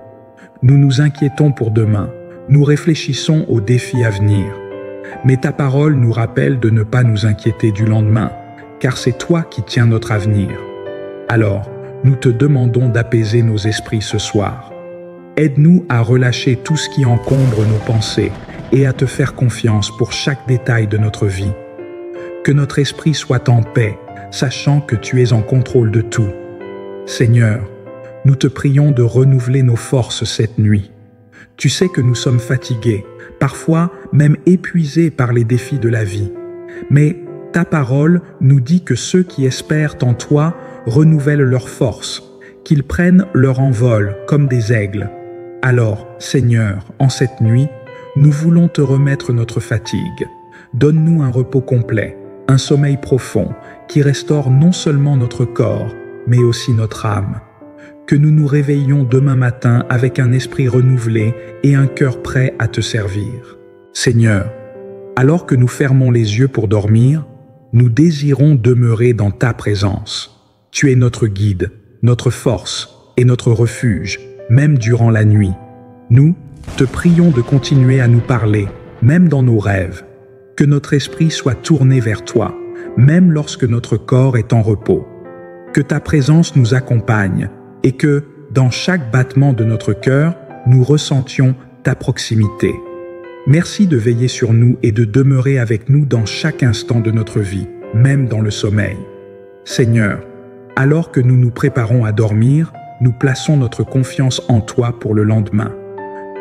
Nous nous inquiétons pour demain, nous réfléchissons aux défis à venir. Mais ta parole nous rappelle de ne pas nous inquiéter du lendemain, car c'est toi qui tiens notre avenir. Alors, nous te demandons d'apaiser nos esprits ce soir. Aide-nous à relâcher tout ce qui encombre nos pensées et à te faire confiance pour chaque détail de notre vie. Que notre esprit soit en paix, sachant que tu es en contrôle de tout. Seigneur, nous te prions de renouveler nos forces cette nuit. Tu sais que nous sommes fatigués, parfois même épuisés par les défis de la vie. Mais ta parole nous dit que ceux qui espèrent en toi renouvellent leurs forces, qu'ils prennent leur envol comme des aigles. Alors, Seigneur, en cette nuit, nous voulons te remettre notre fatigue. Donne-nous un repos complet, un sommeil profond qui restaure non seulement notre corps, mais aussi notre âme. Que nous nous réveillions demain matin avec un esprit renouvelé et un cœur prêt à te servir. Seigneur, alors que nous fermons les yeux pour dormir, nous désirons demeurer dans ta présence. Tu es notre guide, notre force et notre refuge, même durant la nuit. Nous te prions de continuer à nous parler, même dans nos rêves. Que notre esprit soit tourné vers toi, même lorsque notre corps est en repos. Que ta présence nous accompagne et que, dans chaque battement de notre cœur, nous ressentions ta proximité. Merci de veiller sur nous et de demeurer avec nous dans chaque instant de notre vie, même dans le sommeil. Seigneur, alors que nous nous préparons à dormir, nous plaçons notre confiance en toi pour le lendemain.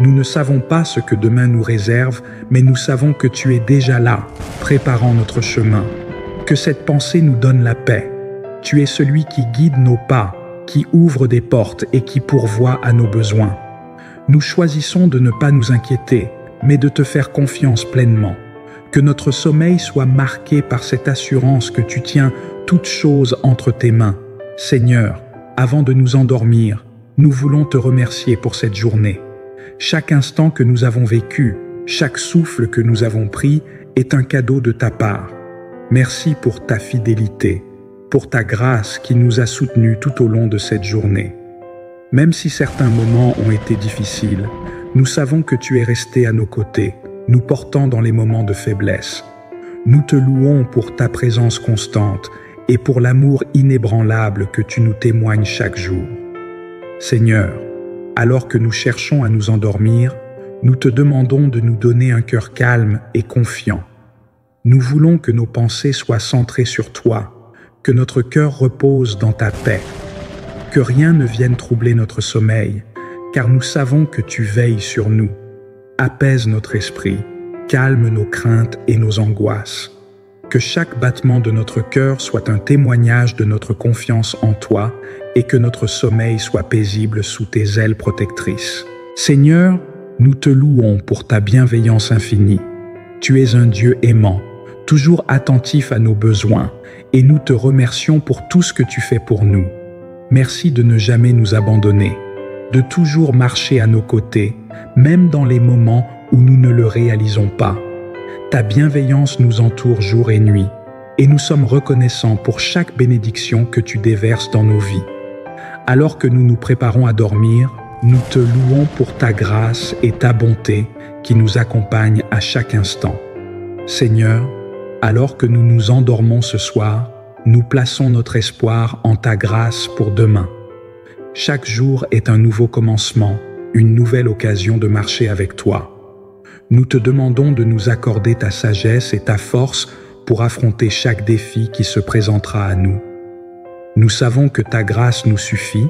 Nous ne savons pas ce que demain nous réserve, mais nous savons que tu es déjà là, préparant notre chemin. Que cette pensée nous donne la paix. Tu es celui qui guide nos pas, qui ouvre des portes et qui pourvoit à nos besoins. Nous choisissons de ne pas nous inquiéter, mais de te faire confiance pleinement. Que notre sommeil soit marqué par cette assurance que tu tiens toutes choses entre tes mains. Seigneur, avant de nous endormir, nous voulons te remercier pour cette journée. Chaque instant que nous avons vécu, chaque souffle que nous avons pris est un cadeau de ta part. Merci pour ta fidélité, pour ta grâce qui nous a soutenus tout au long de cette journée. Même si certains moments ont été difficiles, nous savons que tu es resté à nos côtés, nous portant dans les moments de faiblesse. Nous te louons pour ta présence constante et pour l'amour inébranlable que tu nous témoignes chaque jour. Seigneur, alors que nous cherchons à nous endormir, nous te demandons de nous donner un cœur calme et confiant. Nous voulons que nos pensées soient centrées sur toi, que notre cœur repose dans ta paix, que rien ne vienne troubler notre sommeil, car nous savons que tu veilles sur nous. Apaise notre esprit, calme nos craintes et nos angoisses. Que chaque battement de notre cœur soit un témoignage de notre confiance en toi et que notre sommeil soit paisible sous tes ailes protectrices. Seigneur, nous te louons pour ta bienveillance infinie. Tu es un Dieu aimant, toujours attentif à nos besoins, et nous te remercions pour tout ce que tu fais pour nous. Merci de ne jamais nous abandonner, de toujours marcher à nos côtés, même dans les moments où nous ne le réalisons pas. Ta bienveillance nous entoure jour et nuit, et nous sommes reconnaissants pour chaque bénédiction que tu déverses dans nos vies. Alors que nous nous préparons à dormir, nous te louons pour ta grâce et ta bonté qui nous accompagnent à chaque instant. Seigneur, alors que nous nous endormons ce soir, nous plaçons notre espoir en ta grâce pour demain. Chaque jour est un nouveau commencement, une nouvelle occasion de marcher avec toi. Nous te demandons de nous accorder ta sagesse et ta force pour affronter chaque défi qui se présentera à nous. Nous savons que ta grâce nous suffit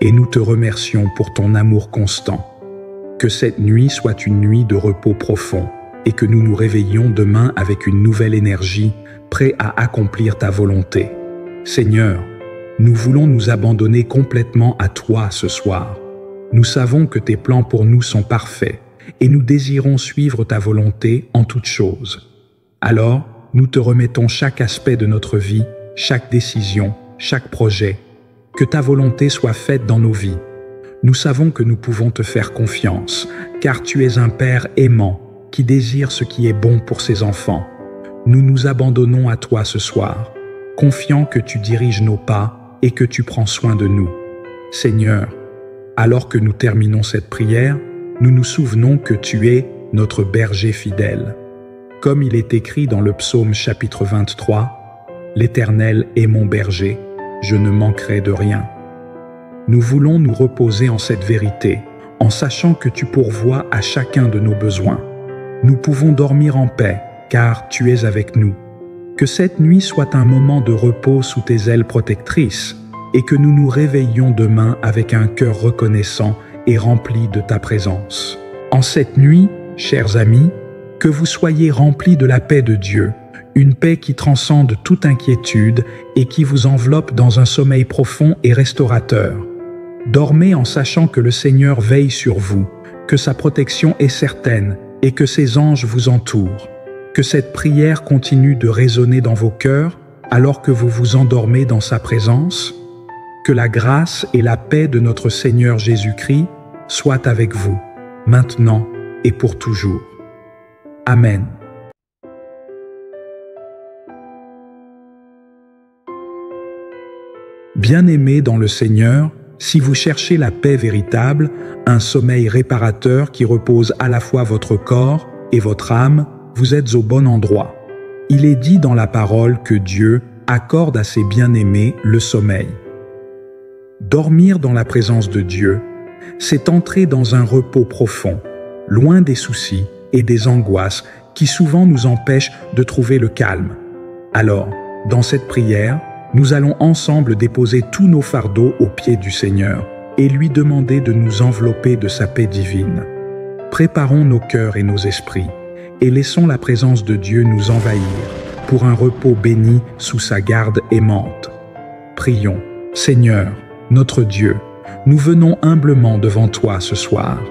et nous te remercions pour ton amour constant. Que cette nuit soit une nuit de repos profond et que nous nous réveillions demain avec une nouvelle énergie, prêts à accomplir ta volonté. Seigneur, nous voulons nous abandonner complètement à toi ce soir. Nous savons que tes plans pour nous sont parfaits et nous désirons suivre ta volonté en toutes choses. Alors, nous te remettons chaque aspect de notre vie, chaque décision, chaque projet. Que ta volonté soit faite dans nos vies. Nous savons que nous pouvons te faire confiance, car tu es un Père aimant qui désire ce qui est bon pour ses enfants. Nous nous abandonnons à toi ce soir, confiants que tu diriges nos pas et que tu prends soin de nous. Seigneur, alors que nous terminons cette prière, nous nous souvenons que tu es notre berger fidèle. Comme il est écrit dans le psaume chapitre 23, « L'Éternel est mon berger, je ne manquerai de rien. » Nous voulons nous reposer en cette vérité, en sachant que tu pourvois à chacun de nos besoins. Nous pouvons dormir en paix, car tu es avec nous. Que cette nuit soit un moment de repos sous tes ailes protectrices, et que nous nous réveillions demain avec un cœur reconnaissant et rempli de ta présence. En cette nuit, chers amis, que vous soyez remplis de la paix de Dieu, une paix qui transcende toute inquiétude et qui vous enveloppe dans un sommeil profond et restaurateur. Dormez en sachant que le Seigneur veille sur vous, que sa protection est certaine et que ses anges vous entourent. Que cette prière continue de résonner dans vos cœurs alors que vous vous endormez dans sa présence. Que la grâce et la paix de notre Seigneur Jésus-Christ soient avec vous, maintenant et pour toujours. Amen. Bien-aimés dans le Seigneur, si vous cherchez la paix véritable, un sommeil réparateur qui repose à la fois votre corps et votre âme, vous êtes au bon endroit. Il est dit dans la parole que Dieu accorde à ses bien-aimés le sommeil. Dormir dans la présence de Dieu, c'est entrer dans un repos profond, loin des soucis et des angoisses qui souvent nous empêchent de trouver le calme. Alors, dans cette prière, nous allons ensemble déposer tous nos fardeaux aux pieds du Seigneur et lui demander de nous envelopper de sa paix divine. Préparons nos cœurs et nos esprits et laissons la présence de Dieu nous envahir pour un repos béni sous sa garde aimante. Prions. Seigneur, notre Dieu, nous venons humblement devant toi ce soir.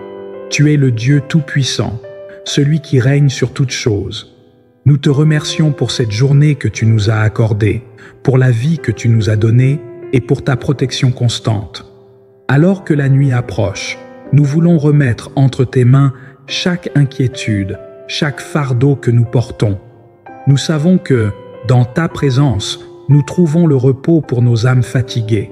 Tu es le Dieu tout-puissant, celui qui règne sur toutes choses. Nous te remercions pour cette journée que tu nous as accordée, pour la vie que tu nous as donnée et pour ta protection constante. Alors que la nuit approche, nous voulons remettre entre tes mains chaque inquiétude, chaque fardeau que nous portons. Nous savons que, dans ta présence, nous trouvons le repos pour nos âmes fatiguées.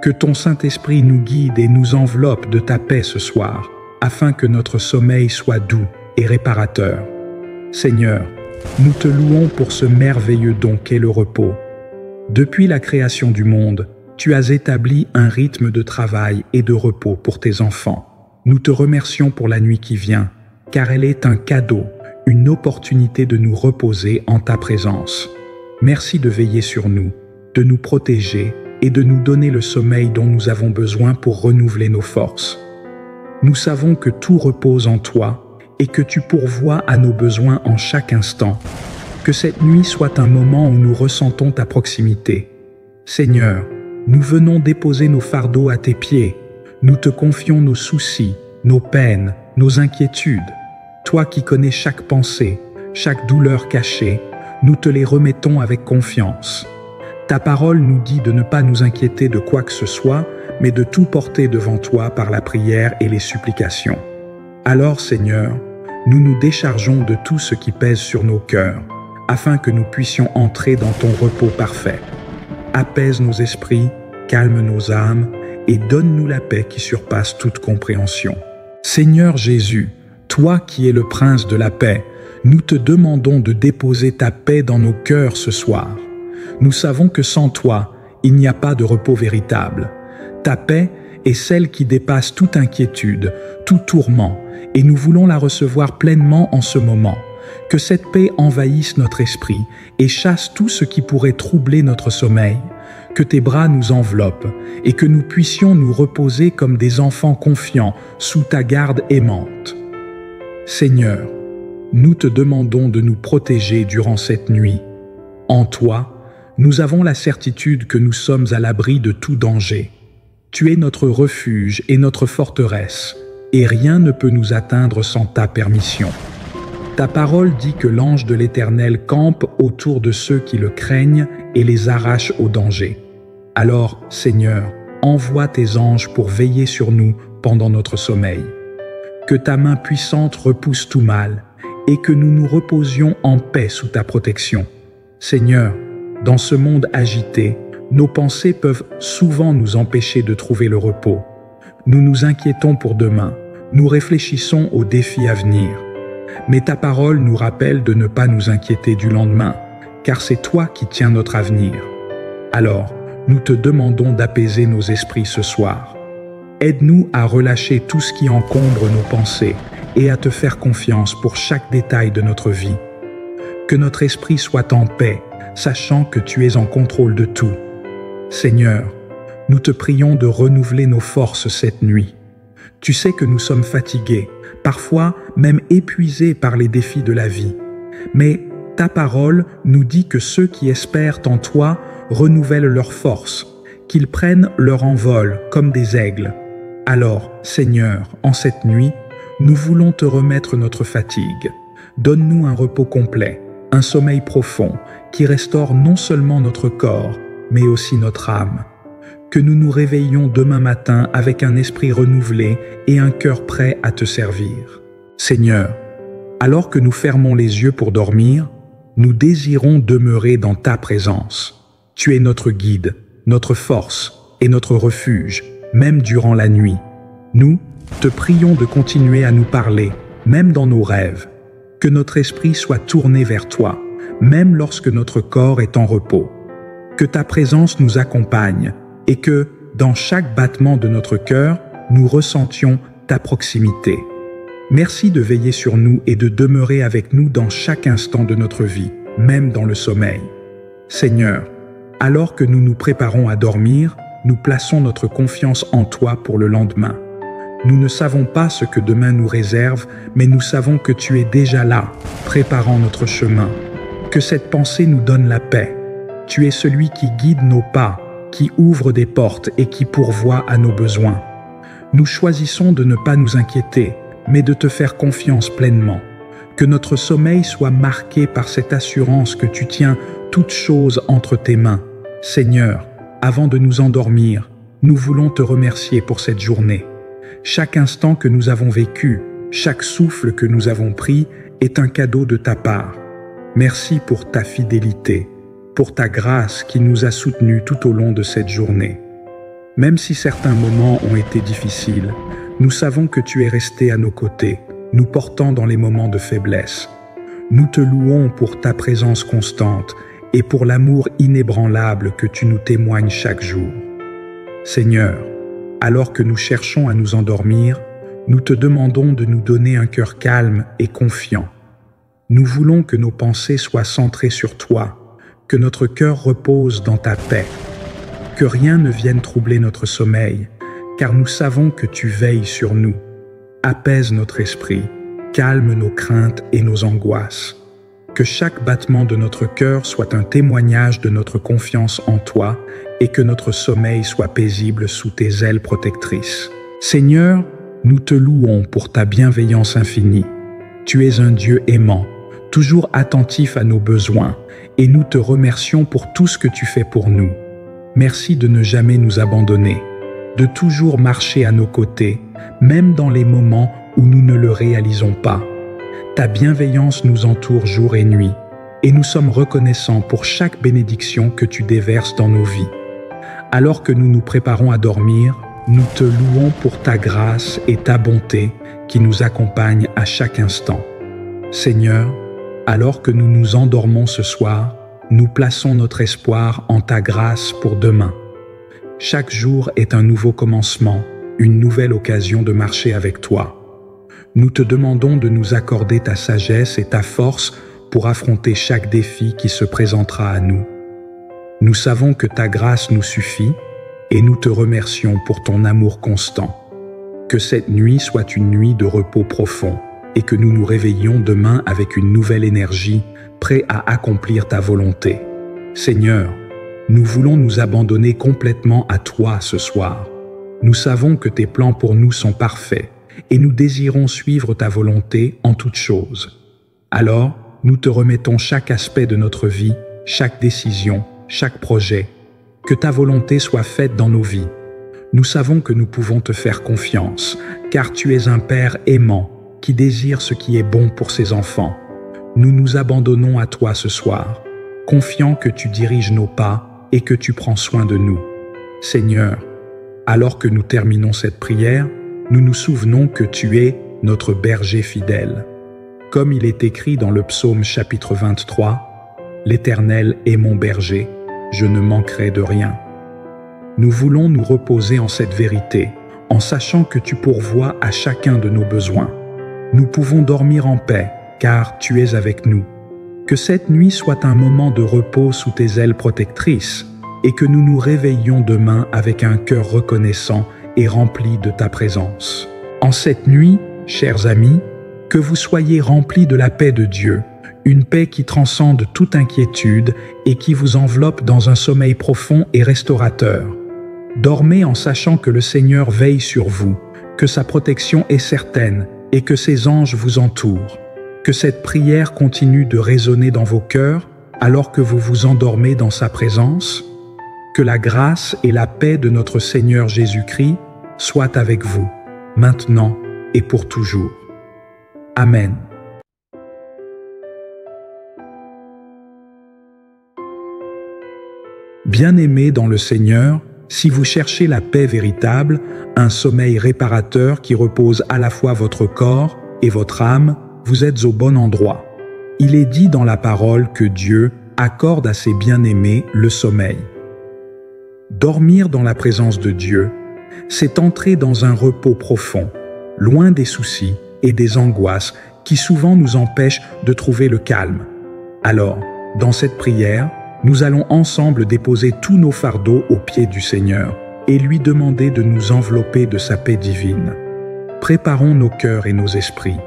Que ton Saint-Esprit nous guide et nous enveloppe de ta paix ce soir, afin que notre sommeil soit doux et réparateur. Seigneur, nous te louons pour ce merveilleux don qu'est le repos. Depuis la création du monde, tu as établi un rythme de travail et de repos pour tes enfants. Nous te remercions pour la nuit qui vient, car elle est un cadeau, une opportunité de nous reposer en ta présence. Merci de veiller sur nous, de nous protéger et de nous donner le sommeil dont nous avons besoin pour renouveler nos forces. Nous savons que tout repose en toi et que tu pourvois à nos besoins en chaque instant. Que cette nuit soit un moment où nous ressentons ta proximité. Seigneur, nous venons déposer nos fardeaux à tes pieds. Nous te confions nos soucis, nos peines, nos inquiétudes. Toi qui connais chaque pensée, chaque douleur cachée, nous te les remettons avec confiance. Ta parole nous dit de ne pas nous inquiéter de quoi que ce soit, mais de tout porter devant toi par la prière et les supplications. Alors, Seigneur, nous nous déchargeons de tout ce qui pèse sur nos cœurs, afin que nous puissions entrer dans ton repos parfait. Apaise nos esprits, calme nos âmes, et donne-nous la paix qui surpasse toute compréhension. Seigneur Jésus, toi qui es le prince de la paix, nous te demandons de déposer ta paix dans nos cœurs ce soir. Nous savons que sans toi, il n'y a pas de repos véritable. Ta paix est celle qui dépasse toute inquiétude, tout tourment, et nous voulons la recevoir pleinement en ce moment. Que cette paix envahisse notre esprit et chasse tout ce qui pourrait troubler notre sommeil. Que tes bras nous enveloppent et que nous puissions nous reposer comme des enfants confiants sous ta garde aimante. Seigneur, nous te demandons de nous protéger durant cette nuit. En toi, nous avons la certitude que nous sommes à l'abri de tout danger. Tu es notre refuge et notre forteresse, et rien ne peut nous atteindre sans ta permission. Ta parole dit que l'ange de l'Éternel campe autour de ceux qui le craignent et les arrache au danger. Alors, Seigneur, envoie tes anges pour veiller sur nous pendant notre sommeil. Que ta main puissante repousse tout mal et que nous nous reposions en paix sous ta protection. Seigneur, dans ce monde agité, nos pensées peuvent souvent nous empêcher de trouver le repos. Nous nous inquiétons pour demain, nous réfléchissons aux défis à venir. Mais ta parole nous rappelle de ne pas nous inquiéter du lendemain, car c'est toi qui tiens notre avenir. Alors, nous te demandons d'apaiser nos esprits ce soir. Aide-nous à relâcher tout ce qui encombre nos pensées et à te faire confiance pour chaque détail de notre vie. Que notre esprit soit en paix, sachant que tu es en contrôle de tout. Seigneur, nous te prions de renouveler nos forces cette nuit. Tu sais que nous sommes fatigués, parfois même épuisés par les défis de la vie. Mais ta parole nous dit que ceux qui espèrent en toi renouvellent leurs forces, qu'ils prennent leur envol comme des aigles. Alors, Seigneur, en cette nuit, nous voulons te remettre notre fatigue. Donne-nous un repos complet, un sommeil profond qui restaure non seulement notre corps, mais aussi notre âme. Que nous nous réveillions demain matin avec un esprit renouvelé et un cœur prêt à te servir. Seigneur, alors que nous fermons les yeux pour dormir, nous désirons demeurer dans ta présence. Tu es notre guide, notre force et notre refuge, même durant la nuit. Nous te prions de continuer à nous parler, même dans nos rêves. Que notre esprit soit tourné vers toi, même lorsque notre corps est en repos. Que ta présence nous accompagne et que, dans chaque battement de notre cœur, nous ressentions ta proximité. Merci de veiller sur nous et de demeurer avec nous dans chaque instant de notre vie, même dans le sommeil. Seigneur, alors que nous nous préparons à dormir, nous plaçons notre confiance en toi pour le lendemain. Nous ne savons pas ce que demain nous réserve, mais nous savons que tu es déjà là, préparant notre chemin. Que cette pensée nous donne la paix. Tu es celui qui guide nos pas, qui ouvre des portes et qui pourvoit à nos besoins. Nous choisissons de ne pas nous inquiéter, mais de te faire confiance pleinement. Que notre sommeil soit marqué par cette assurance que tu tiens toutes choses entre tes mains. Seigneur, avant de nous endormir, nous voulons te remercier pour cette journée. Chaque instant que nous avons vécu, chaque souffle que nous avons pris est un cadeau de ta part. Merci pour ta fidélité, pour ta grâce qui nous a soutenus tout au long de cette journée. Même si certains moments ont été difficiles, nous savons que tu es resté à nos côtés, nous portant dans les moments de faiblesse. Nous te louons pour ta présence constante et pour l'amour inébranlable que tu nous témoignes chaque jour. Seigneur, alors que nous cherchons à nous endormir, nous te demandons de nous donner un cœur calme et confiant. Nous voulons que nos pensées soient centrées sur toi, que notre cœur repose dans ta paix, que rien ne vienne troubler notre sommeil, car nous savons que tu veilles sur nous. Apaise notre esprit, calme nos craintes et nos angoisses. Que chaque battement de notre cœur soit un témoignage de notre confiance en toi et que notre sommeil soit paisible sous tes ailes protectrices. Seigneur, nous te louons pour ta bienveillance infinie. Tu es un Dieu aimant, toujours attentif à nos besoins, et nous te remercions pour tout ce que tu fais pour nous. Merci de ne jamais nous abandonner, de toujours marcher à nos côtés, même dans les moments où nous ne le réalisons pas. Ta bienveillance nous entoure jour et nuit, et nous sommes reconnaissants pour chaque bénédiction que tu déverses dans nos vies. Alors que nous nous préparons à dormir, nous te louons pour ta grâce et ta bonté qui nous accompagnent à chaque instant. Seigneur, alors que nous nous endormons ce soir, nous plaçons notre espoir en ta grâce pour demain. Chaque jour est un nouveau commencement, une nouvelle occasion de marcher avec toi. Nous te demandons de nous accorder ta sagesse et ta force pour affronter chaque défi qui se présentera à nous. Nous savons que ta grâce nous suffit et nous te remercions pour ton amour constant. Que cette nuit soit une nuit de repos profond et que nous nous réveillions demain avec une nouvelle énergie, prêts à accomplir ta volonté. Seigneur, nous voulons nous abandonner complètement à toi ce soir. Nous savons que tes plans pour nous sont parfaits et nous désirons suivre ta volonté en toutes choses. Alors, nous te remettons chaque aspect de notre vie, chaque décision, chaque projet. Que ta volonté soit faite dans nos vies. Nous savons que nous pouvons te faire confiance, car tu es un Père aimant qui désire ce qui est bon pour ses enfants. Nous nous abandonnons à toi ce soir, confiants que tu diriges nos pas et que tu prends soin de nous. Seigneur, alors que nous terminons cette prière, nous nous souvenons que tu es notre berger fidèle. Comme il est écrit dans le psaume chapitre 23, « L'Éternel est mon berger, je ne manquerai de rien. » Nous voulons nous reposer en cette vérité, en sachant que tu pourvois à chacun de nos besoins. Nous pouvons dormir en paix, car tu es avec nous. Que cette nuit soit un moment de repos sous tes ailes protectrices, et que nous nous réveillions demain avec un cœur reconnaissant et rempli de ta présence. En cette nuit, chers amis, que vous soyez remplis de la paix de Dieu, une paix qui transcende toute inquiétude et qui vous enveloppe dans un sommeil profond et restaurateur. Dormez en sachant que le Seigneur veille sur vous, que sa protection est certaine et que ses anges vous entourent. Que cette prière continue de résonner dans vos cœurs alors que vous vous endormez dans sa présence. Que la grâce et la paix de notre Seigneur Jésus-Christ soient avec vous, maintenant et pour toujours. Amen. Bien-aimés dans le Seigneur, si vous cherchez la paix véritable, un sommeil réparateur qui repose à la fois votre corps et votre âme, vous êtes au bon endroit. Il est dit dans la parole que Dieu accorde à ses bien-aimés le sommeil. Dormir dans la présence de Dieu, c'est entrer dans un repos profond, loin des soucis et des angoisses qui souvent nous empêchent de trouver le calme. Alors, dans cette prière, nous allons ensemble déposer tous nos fardeaux aux pieds du Seigneur et lui demander de nous envelopper de sa paix divine. Préparons nos cœurs et nos esprits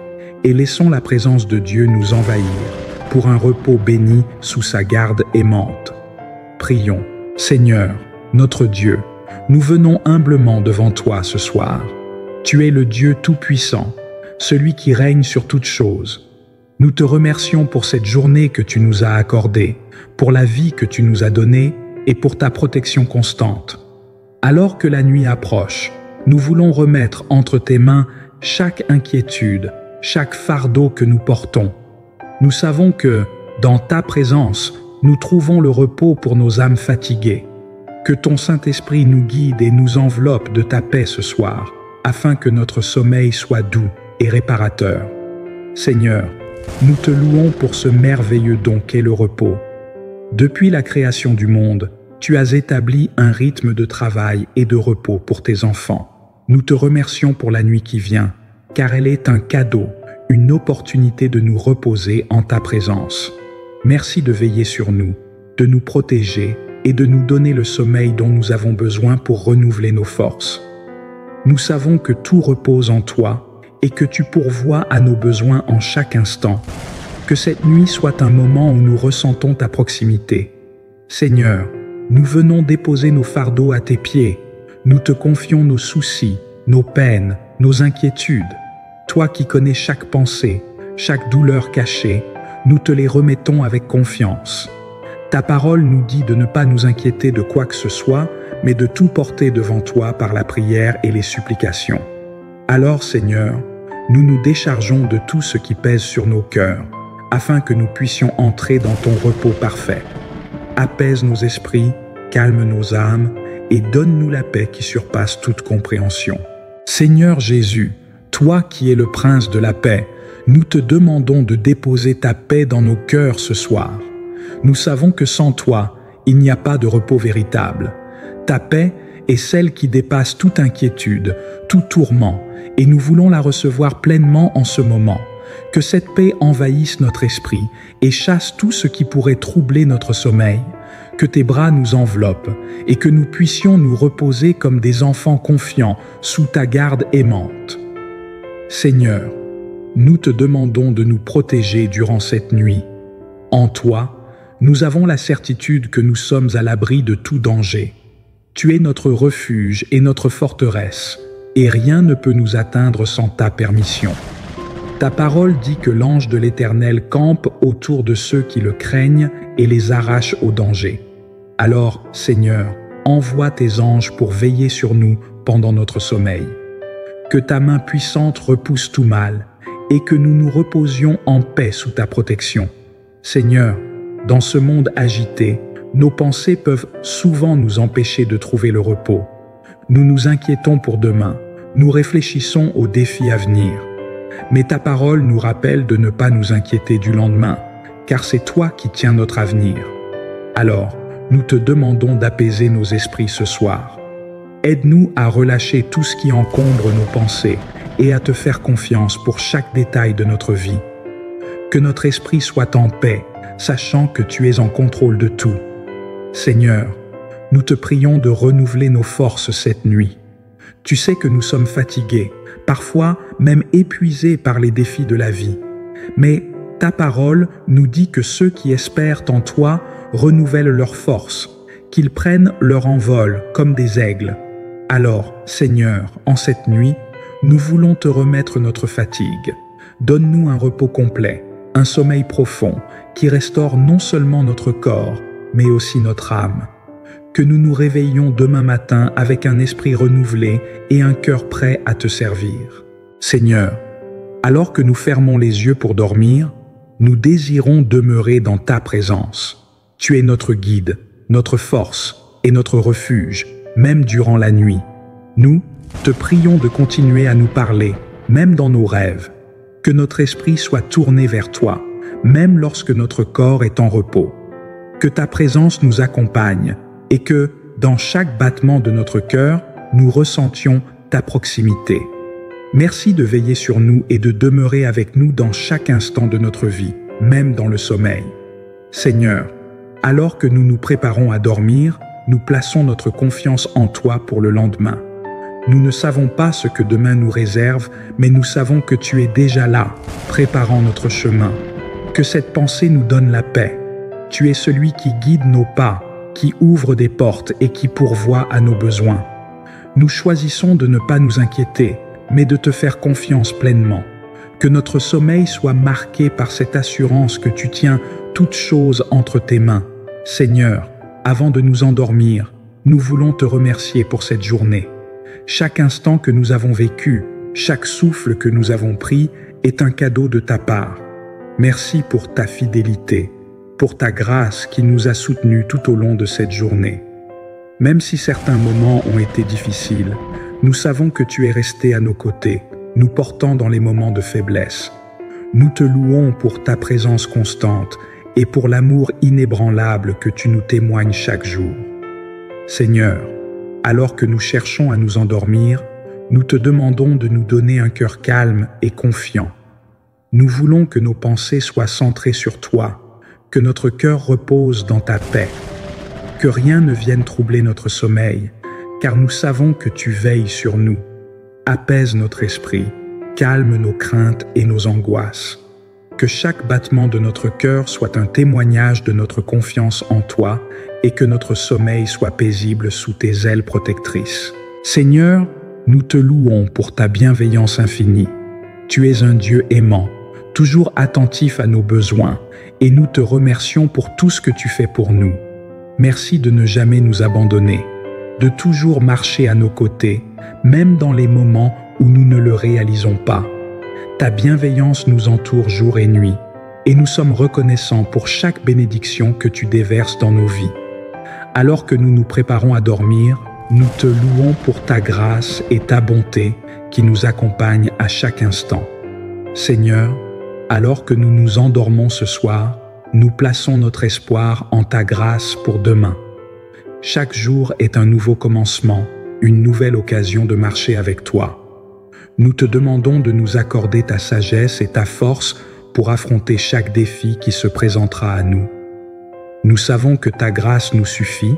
et laissons la présence de Dieu nous envahir pour un repos béni sous sa garde aimante. Prions. Seigneur, notre Dieu, nous venons humblement devant toi ce soir. Tu es le Dieu tout-puissant, celui qui règne sur toutes choses. Nous te remercions pour cette journée que tu nous as accordée, pour la vie que tu nous as donnée et pour ta protection constante. Alors que la nuit approche, nous voulons remettre entre tes mains chaque inquiétude, chaque fardeau que nous portons. Nous savons que, dans ta présence, nous trouvons le repos pour nos âmes fatiguées. Que ton Saint-Esprit nous guide et nous enveloppe de ta paix ce soir, afin que notre sommeil soit doux et réparateur. Seigneur, nous te louons pour ce merveilleux don qu'est le repos. Depuis la création du monde, tu as établi un rythme de travail et de repos pour tes enfants. Nous te remercions pour la nuit qui vient, car elle est un cadeau, une opportunité de nous reposer en ta présence. Merci de veiller sur nous, de nous protéger et de nous donner le sommeil dont nous avons besoin pour renouveler nos forces. Nous savons que tout repose en toi et que tu pourvois à nos besoins en chaque instant. Que cette nuit soit un moment où nous ressentons ta proximité. Seigneur, nous venons déposer nos fardeaux à tes pieds. Nous te confions nos soucis, nos peines, nos inquiétudes. Toi qui connais chaque pensée, chaque douleur cachée, nous te les remettons avec confiance. Ta parole nous dit de ne pas nous inquiéter de quoi que ce soit, mais de tout porter devant toi par la prière et les supplications. Alors, Seigneur, nous nous déchargeons de tout ce qui pèse sur nos cœurs, afin que nous puissions entrer dans ton repos parfait. Apaise nos esprits, calme nos âmes, et donne-nous la paix qui surpasse toute compréhension. Seigneur Jésus, toi qui es le prince de la paix, nous te demandons de déposer ta paix dans nos cœurs ce soir. Nous savons que sans toi, il n'y a pas de repos véritable. Ta paix est celle qui dépasse toute inquiétude, tout tourment, et nous voulons la recevoir pleinement en ce moment. Que cette paix envahisse notre esprit et chasse tout ce qui pourrait troubler notre sommeil. Que tes bras nous enveloppent et que nous puissions nous reposer comme des enfants confiants sous ta garde aimante. Seigneur, nous te demandons de nous protéger durant cette nuit. En toi, nous avons la certitude que nous sommes à l'abri de tout danger. Tu es notre refuge et notre forteresse, et rien ne peut nous atteindre sans ta permission. Ta parole dit que l'ange de l'Éternel campe autour de ceux qui le craignent et les arrache au danger. Alors, Seigneur, envoie tes anges pour veiller sur nous pendant notre sommeil. Que ta main puissante repousse tout mal et que nous nous reposions en paix sous ta protection. Seigneur, dans ce monde agité, nos pensées peuvent souvent nous empêcher de trouver le repos. Nous nous inquiétons pour demain, nous réfléchissons aux défis à venir. Mais ta parole nous rappelle de ne pas nous inquiéter du lendemain, car c'est toi qui tiens notre avenir. Alors, nous te demandons d'apaiser nos esprits ce soir. Aide-nous à relâcher tout ce qui encombre nos pensées et à te faire confiance pour chaque détail de notre vie. Que notre esprit soit en paix, sachant que tu es en contrôle de tout. Seigneur, nous te prions de renouveler nos forces cette nuit. Tu sais que nous sommes fatigués, parfois même épuisés par les défis de la vie. Mais ta parole nous dit que ceux qui espèrent en toi renouvellent leurs forces, qu'ils prennent leur envol comme des aigles. Alors, Seigneur, en cette nuit, nous voulons te remettre notre fatigue. Donne-nous un repos complet, un sommeil profond qui restaure non seulement notre corps, mais aussi notre âme. Que nous nous réveillions demain matin avec un esprit renouvelé et un cœur prêt à te servir. Seigneur, alors que nous fermons les yeux pour dormir, nous désirons demeurer dans ta présence. Tu es notre guide, notre force et notre refuge, même durant la nuit. Nous te prions de continuer à nous parler, même dans nos rêves. Que notre esprit soit tourné vers toi, même lorsque notre corps est en repos. Que ta présence nous accompagne et que, dans chaque battement de notre cœur, nous ressentions ta proximité. Merci de veiller sur nous et de demeurer avec nous dans chaque instant de notre vie, même dans le sommeil. Seigneur, alors que nous nous préparons à dormir, nous plaçons notre confiance en toi pour le lendemain. Nous ne savons pas ce que demain nous réserve, mais nous savons que tu es déjà là, préparant notre chemin. Que cette pensée nous donne la paix. Tu es celui qui guide nos pas, qui ouvre des portes et qui pourvoit à nos besoins. Nous choisissons de ne pas nous inquiéter, mais de te faire confiance pleinement. Que notre sommeil soit marqué par cette assurance que tu tiens toutes choses entre tes mains. Seigneur, avant de nous endormir, nous voulons te remercier pour cette journée. Chaque instant que nous avons vécu, chaque souffle que nous avons pris est un cadeau de ta part. Merci pour ta fidélité, pour ta grâce qui nous a soutenus tout au long de cette journée. Même si certains moments ont été difficiles, nous savons que tu es resté à nos côtés, nous portant dans les moments de faiblesse. Nous te louons pour ta présence constante et pour l'amour inébranlable que tu nous témoignes chaque jour. Seigneur, alors que nous cherchons à nous endormir, nous te demandons de nous donner un cœur calme et confiant. Nous voulons que nos pensées soient centrées sur toi, que notre cœur repose dans ta paix, que rien ne vienne troubler notre sommeil, car nous savons que tu veilles sur nous. Apaise notre esprit, calme nos craintes et nos angoisses. Que chaque battement de notre cœur soit un témoignage de notre confiance en toi et que notre sommeil soit paisible sous tes ailes protectrices. Seigneur, nous te louons pour ta bienveillance infinie. Tu es un Dieu aimant, toujours attentif à nos besoins, et nous te remercions pour tout ce que tu fais pour nous. Merci de ne jamais nous abandonner, de toujours marcher à nos côtés, même dans les moments où nous ne le réalisons pas. Ta bienveillance nous entoure jour et nuit, et nous sommes reconnaissants pour chaque bénédiction que tu déverses dans nos vies. Alors que nous nous préparons à dormir, nous te louons pour ta grâce et ta bonté qui nous accompagnent à chaque instant. Seigneur, alors que nous nous endormons ce soir, nous plaçons notre espoir en ta grâce pour demain. Chaque jour est un nouveau commencement, une nouvelle occasion de marcher avec toi. Nous te demandons de nous accorder ta sagesse et ta force pour affronter chaque défi qui se présentera à nous. Nous savons que ta grâce nous suffit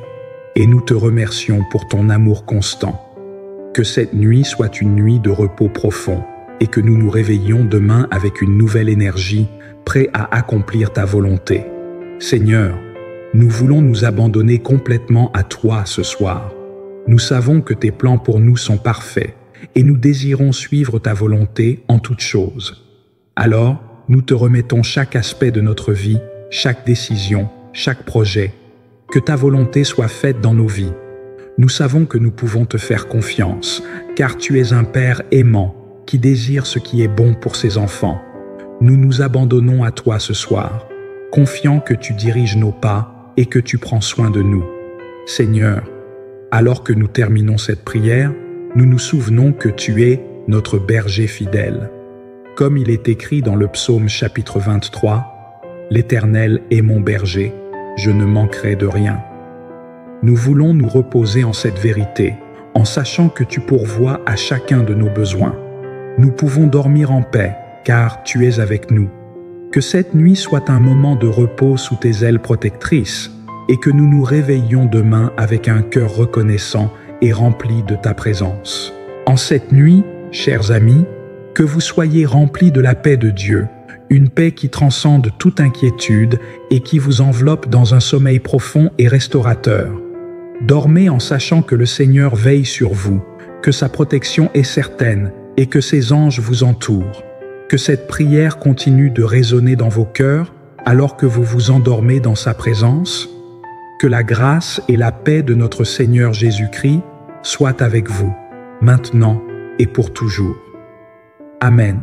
et nous te remercions pour ton amour constant. Que cette nuit soit une nuit de repos profond et que nous nous réveillions demain avec une nouvelle énergie, prêts à accomplir ta volonté. Seigneur, nous voulons nous abandonner complètement à toi ce soir. Nous savons que tes plans pour nous sont parfaits et nous désirons suivre ta volonté en toutes choses. Alors, nous te remettons chaque aspect de notre vie, chaque décision, chaque projet. Que ta volonté soit faite dans nos vies. Nous savons que nous pouvons te faire confiance, car tu es un Père aimant qui désire ce qui est bon pour ses enfants. Nous nous abandonnons à toi ce soir, confiants que tu diriges nos pas et que tu prends soin de nous. Seigneur, alors que nous terminons cette prière, nous nous souvenons que tu es notre berger fidèle. Comme il est écrit dans le psaume chapitre 23, « L'Éternel est mon berger, je ne manquerai de rien. » Nous voulons nous reposer en cette vérité, en sachant que tu pourvois à chacun de nos besoins. Nous pouvons dormir en paix, car tu es avec nous. Que cette nuit soit un moment de repos sous tes ailes protectrices, et que nous nous réveillions demain avec un cœur reconnaissant et rempli de ta présence. En cette nuit, chers amis, que vous soyez remplis de la paix de Dieu, une paix qui transcende toute inquiétude et qui vous enveloppe dans un sommeil profond et restaurateur. Dormez en sachant que le Seigneur veille sur vous, que sa protection est certaine et que ses anges vous entourent. Que cette prière continue de résonner dans vos cœurs alors que vous vous endormez dans sa présence. Que la grâce et la paix de notre Seigneur Jésus-Christ soient avec vous, maintenant et pour toujours. Amen.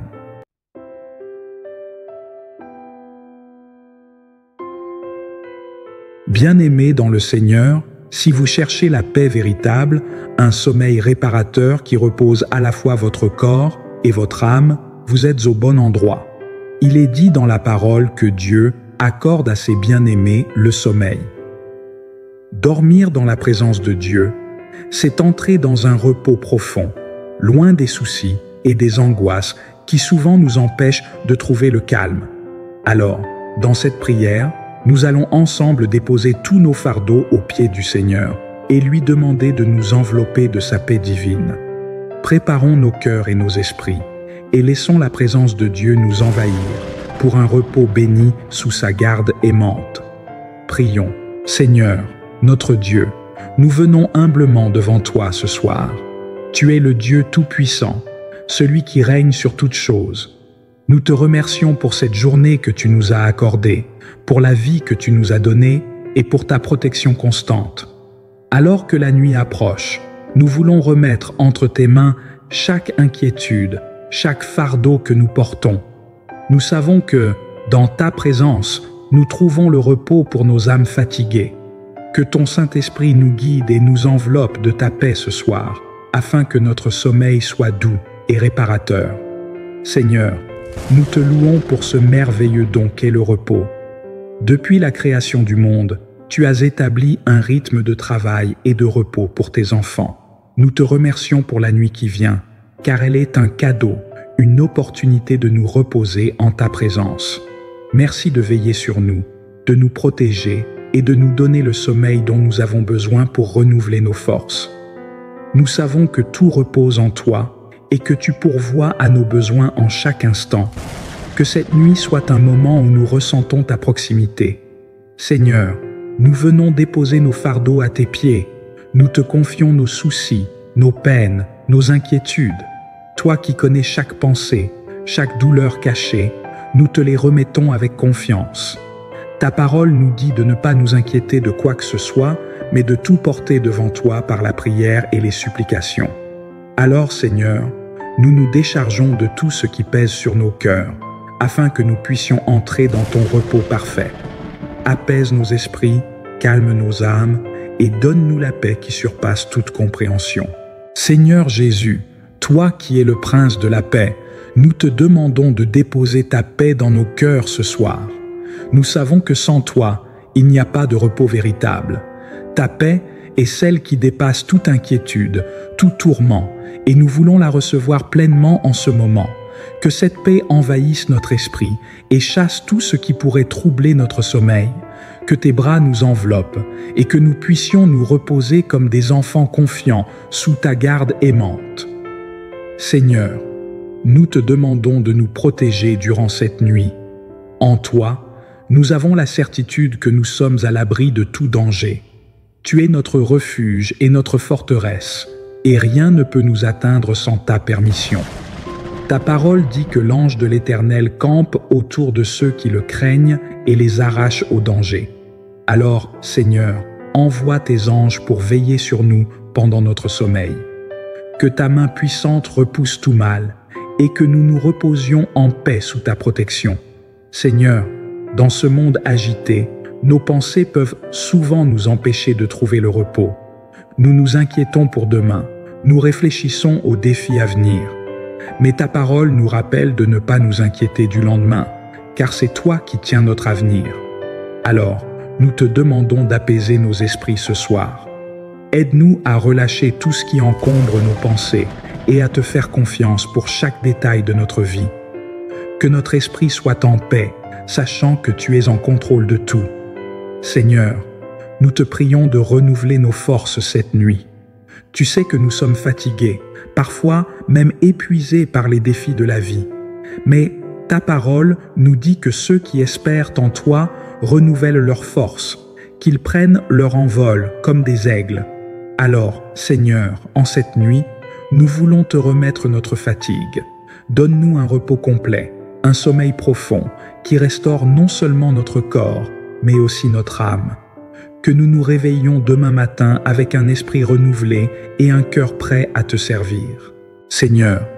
Bien-aimés dans le Seigneur, si vous cherchez la paix véritable, un sommeil réparateur qui repose à la fois votre corps et votre âme, vous êtes au bon endroit. Il est dit dans la parole que Dieu accorde à ses bien-aimés le sommeil. Dormir dans la présence de Dieu, c'est entrer dans un repos profond, loin des soucis et des angoisses qui souvent nous empêchent de trouver le calme. Alors, dans cette prière, nous allons ensemble déposer tous nos fardeaux aux pieds du Seigneur et lui demander de nous envelopper de sa paix divine. Préparons nos cœurs et nos esprits et laissons la présence de Dieu nous envahir pour un repos béni sous sa garde aimante. Prions. Seigneur, notre Dieu, nous venons humblement devant toi ce soir. Tu es le Dieu tout-puissant, celui qui règne sur toutes choses. Nous te remercions pour cette journée que tu nous as accordée, pour la vie que tu nous as donnée et pour ta protection constante. Alors que la nuit approche, nous voulons remettre entre tes mains chaque inquiétude, chaque fardeau que nous portons. Nous savons que, dans ta présence, nous trouvons le repos pour nos âmes fatiguées. Que ton Saint-Esprit nous guide et nous enveloppe de ta paix ce soir, afin que notre sommeil soit doux et réparateur. Seigneur, nous te louons pour ce merveilleux don qu'est le repos. Depuis la création du monde, tu as établi un rythme de travail et de repos pour tes enfants. Nous te remercions pour la nuit qui vient, car elle est un cadeau, une opportunité de nous reposer en ta présence. Merci de veiller sur nous, de nous protéger et de nous donner le sommeil dont nous avons besoin pour renouveler nos forces. Nous savons que tout repose en toi et que tu pourvois à nos besoins en chaque instant. Que cette nuit soit un moment où nous ressentons ta proximité. Seigneur, nous venons déposer nos fardeaux à tes pieds. Nous te confions nos soucis, nos peines, nos inquiétudes. Toi qui connais chaque pensée, chaque douleur cachée, nous te les remettons avec confiance. Ta parole nous dit de ne pas nous inquiéter de quoi que ce soit, mais de tout porter devant toi par la prière et les supplications. Alors, Seigneur, nous nous déchargeons de tout ce qui pèse sur nos cœurs, afin que nous puissions entrer dans ton repos parfait. Apaise nos esprits, calme nos âmes, et donne-nous la paix qui surpasse toute compréhension. Seigneur Jésus, toi qui es le prince de la paix, nous te demandons de déposer ta paix dans nos cœurs ce soir. Nous savons que sans toi, il n'y a pas de repos véritable. Ta paix est celle qui dépasse toute inquiétude, tout tourment, et nous voulons la recevoir pleinement en ce moment. Que cette paix envahisse notre esprit et chasse tout ce qui pourrait troubler notre sommeil. Que tes bras nous enveloppent et que nous puissions nous reposer comme des enfants confiants sous ta garde aimante. Seigneur, nous te demandons de nous protéger durant cette nuit. En toi, nous avons la certitude que nous sommes à l'abri de tout danger. Tu es notre refuge et notre forteresse, et rien ne peut nous atteindre sans ta permission. Ta parole dit que l'ange de l'Éternel campe autour de ceux qui le craignent et les arrache au danger. Alors, Seigneur, envoie tes anges pour veiller sur nous pendant notre sommeil. Que ta main puissante repousse tout mal et que nous nous reposions en paix sous ta protection. Seigneur, dans ce monde agité, nos pensées peuvent souvent nous empêcher de trouver le repos. Nous nous inquiétons pour demain, nous réfléchissons aux défis à venir. Mais ta parole nous rappelle de ne pas nous inquiéter du lendemain, car c'est toi qui tiens notre avenir. Alors, nous te demandons d'apaiser nos esprits ce soir. Aide-nous à relâcher tout ce qui encombre nos pensées et à te faire confiance pour chaque détail de notre vie. Que notre esprit soit en paix, sachant que tu es en contrôle de tout. Seigneur, nous te prions de renouveler nos forces cette nuit. Tu sais que nous sommes fatigués, parfois même épuisés par les défis de la vie. Mais ta parole nous dit que ceux qui espèrent en toi renouvellent leurs forces, qu'ils prennent leur envol comme des aigles. Alors, Seigneur, en cette nuit, nous voulons te remettre notre fatigue. Donne-nous un repos complet, un sommeil profond qui restaure non seulement notre corps, mais aussi notre âme. Que nous nous réveillions demain matin avec un esprit renouvelé et un cœur prêt à te servir. Seigneur,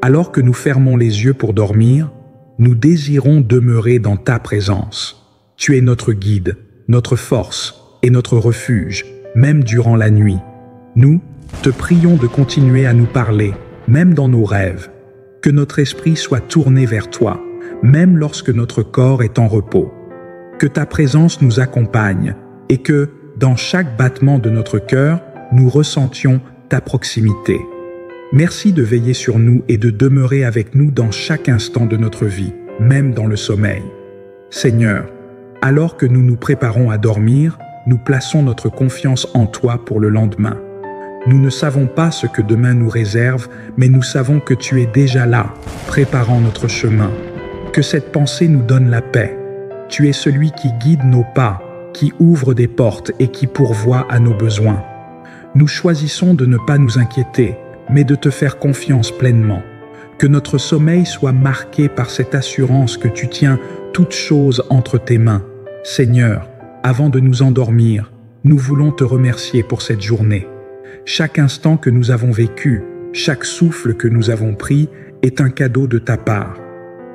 alors que nous fermons les yeux pour dormir, nous désirons demeurer dans ta présence. Tu es notre guide, notre force et notre refuge, même durant la nuit. Nous te prions de continuer à nous parler, même dans nos rêves. Que notre esprit soit tourné vers toi, même lorsque notre corps est en repos. Que ta présence nous accompagne et que, dans chaque battement de notre cœur, nous ressentions ta proximité. Merci de veiller sur nous et de demeurer avec nous dans chaque instant de notre vie, même dans le sommeil. Seigneur, alors que nous nous préparons à dormir, nous plaçons notre confiance en toi pour le lendemain. Nous ne savons pas ce que demain nous réserve, mais nous savons que tu es déjà là, préparant notre chemin. Que cette pensée nous donne la paix. Tu es celui qui guide nos pas, qui ouvre des portes et qui pourvoit à nos besoins. Nous choisissons de ne pas nous inquiéter, mais de te faire confiance pleinement. Que notre sommeil soit marqué par cette assurance que tu tiens toutes choses entre tes mains. Seigneur, avant de nous endormir, nous voulons te remercier pour cette journée. Chaque instant que nous avons vécu, chaque souffle que nous avons pris est un cadeau de ta part.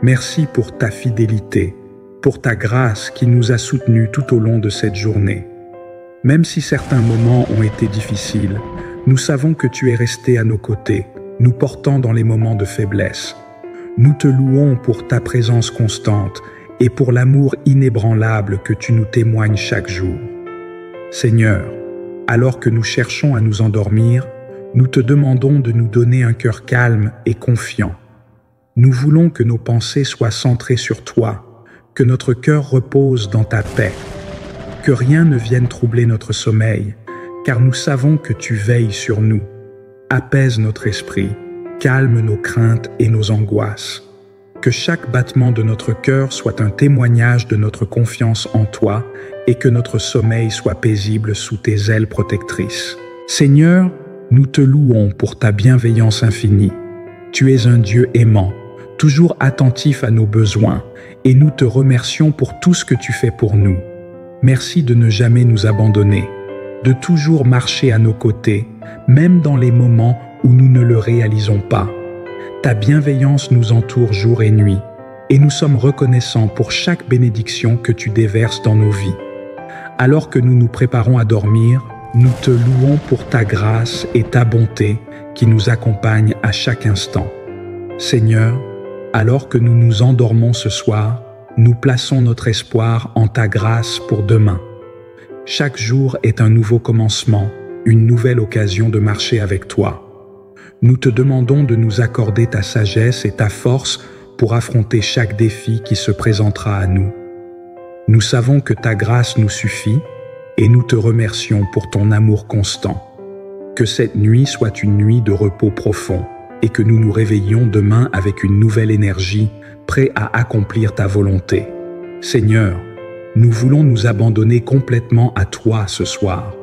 Merci pour ta fidélité, pour ta grâce qui nous a soutenus tout au long de cette journée. Même si certains moments ont été difficiles, nous savons que tu es resté à nos côtés, nous portant dans les moments de faiblesse. Nous te louons pour ta présence constante et pour l'amour inébranlable que tu nous témoignes chaque jour. Seigneur, alors que nous cherchons à nous endormir, nous te demandons de nous donner un cœur calme et confiant. Nous voulons que nos pensées soient centrées sur toi, que notre cœur repose dans ta paix, que rien ne vienne troubler notre sommeil, car nous savons que tu veilles sur nous. Apaise notre esprit, calme nos craintes et nos angoisses. Que chaque battement de notre cœur soit un témoignage de notre confiance en toi et que notre sommeil soit paisible sous tes ailes protectrices. Seigneur, nous te louons pour ta bienveillance infinie. Tu es un Dieu aimant, toujours attentif à nos besoins, et nous te remercions pour tout ce que tu fais pour nous. Merci de ne jamais nous abandonner, de toujours marcher à nos côtés, même dans les moments où nous ne le réalisons pas. Ta bienveillance nous entoure jour et nuit, et nous sommes reconnaissants pour chaque bénédiction que tu déverses dans nos vies. Alors que nous nous préparons à dormir, nous te louons pour ta grâce et ta bonté qui nous accompagnent à chaque instant. Seigneur, alors que nous nous endormons ce soir, nous plaçons notre espoir en ta grâce pour demain. Chaque jour est un nouveau commencement, une nouvelle occasion de marcher avec toi. Nous te demandons de nous accorder ta sagesse et ta force pour affronter chaque défi qui se présentera à nous. Nous savons que ta grâce nous suffit et nous te remercions pour ton amour constant. Que cette nuit soit une nuit de repos profond et que nous nous réveillions demain avec une nouvelle énergie, prêts à accomplir ta volonté. Seigneur, nous voulons nous abandonner complètement à toi ce soir.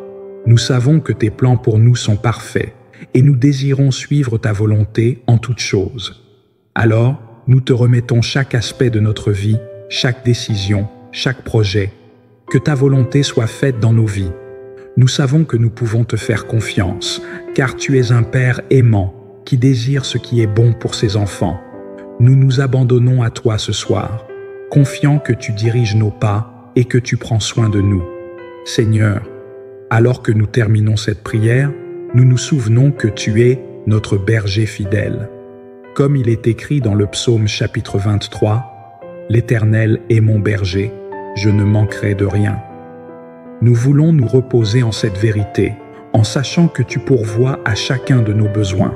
Nous savons que tes plans pour nous sont parfaits et nous désirons suivre ta volonté en toutes choses. Alors, nous te remettons chaque aspect de notre vie, chaque décision, chaque projet. Que ta volonté soit faite dans nos vies. Nous savons que nous pouvons te faire confiance, car tu es un Père aimant qui désire ce qui est bon pour ses enfants. Nous nous abandonnons à toi ce soir, confiants que tu diriges nos pas et que tu prends soin de nous. Seigneur, alors que nous terminons cette prière, nous nous souvenons que tu es notre berger fidèle. Comme il est écrit dans le psaume chapitre 23, « L'Éternel est mon berger, je ne manquerai de rien ». Nous voulons nous reposer en cette vérité, en sachant que tu pourvois à chacun de nos besoins.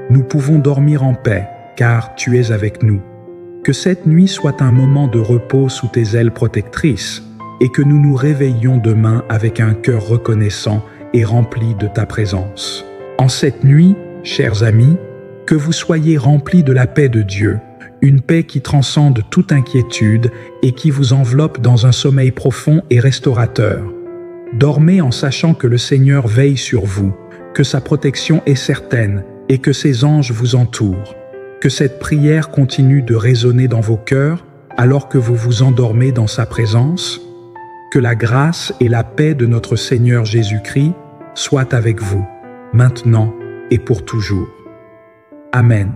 Nous pouvons dormir en paix, car tu es avec nous. Que cette nuit soit un moment de repos sous tes ailes protectrices, et que nous nous réveillions demain avec un cœur reconnaissant et rempli de ta présence. En cette nuit, chers amis, que vous soyez remplis de la paix de Dieu, une paix qui transcende toute inquiétude et qui vous enveloppe dans un sommeil profond et restaurateur. Dormez en sachant que le Seigneur veille sur vous, que sa protection est certaine et que ses anges vous entourent. Que cette prière continue de résonner dans vos cœurs alors que vous vous endormez dans sa présence. Que la grâce et la paix de notre Seigneur Jésus-Christ soient avec vous, maintenant et pour toujours. Amen.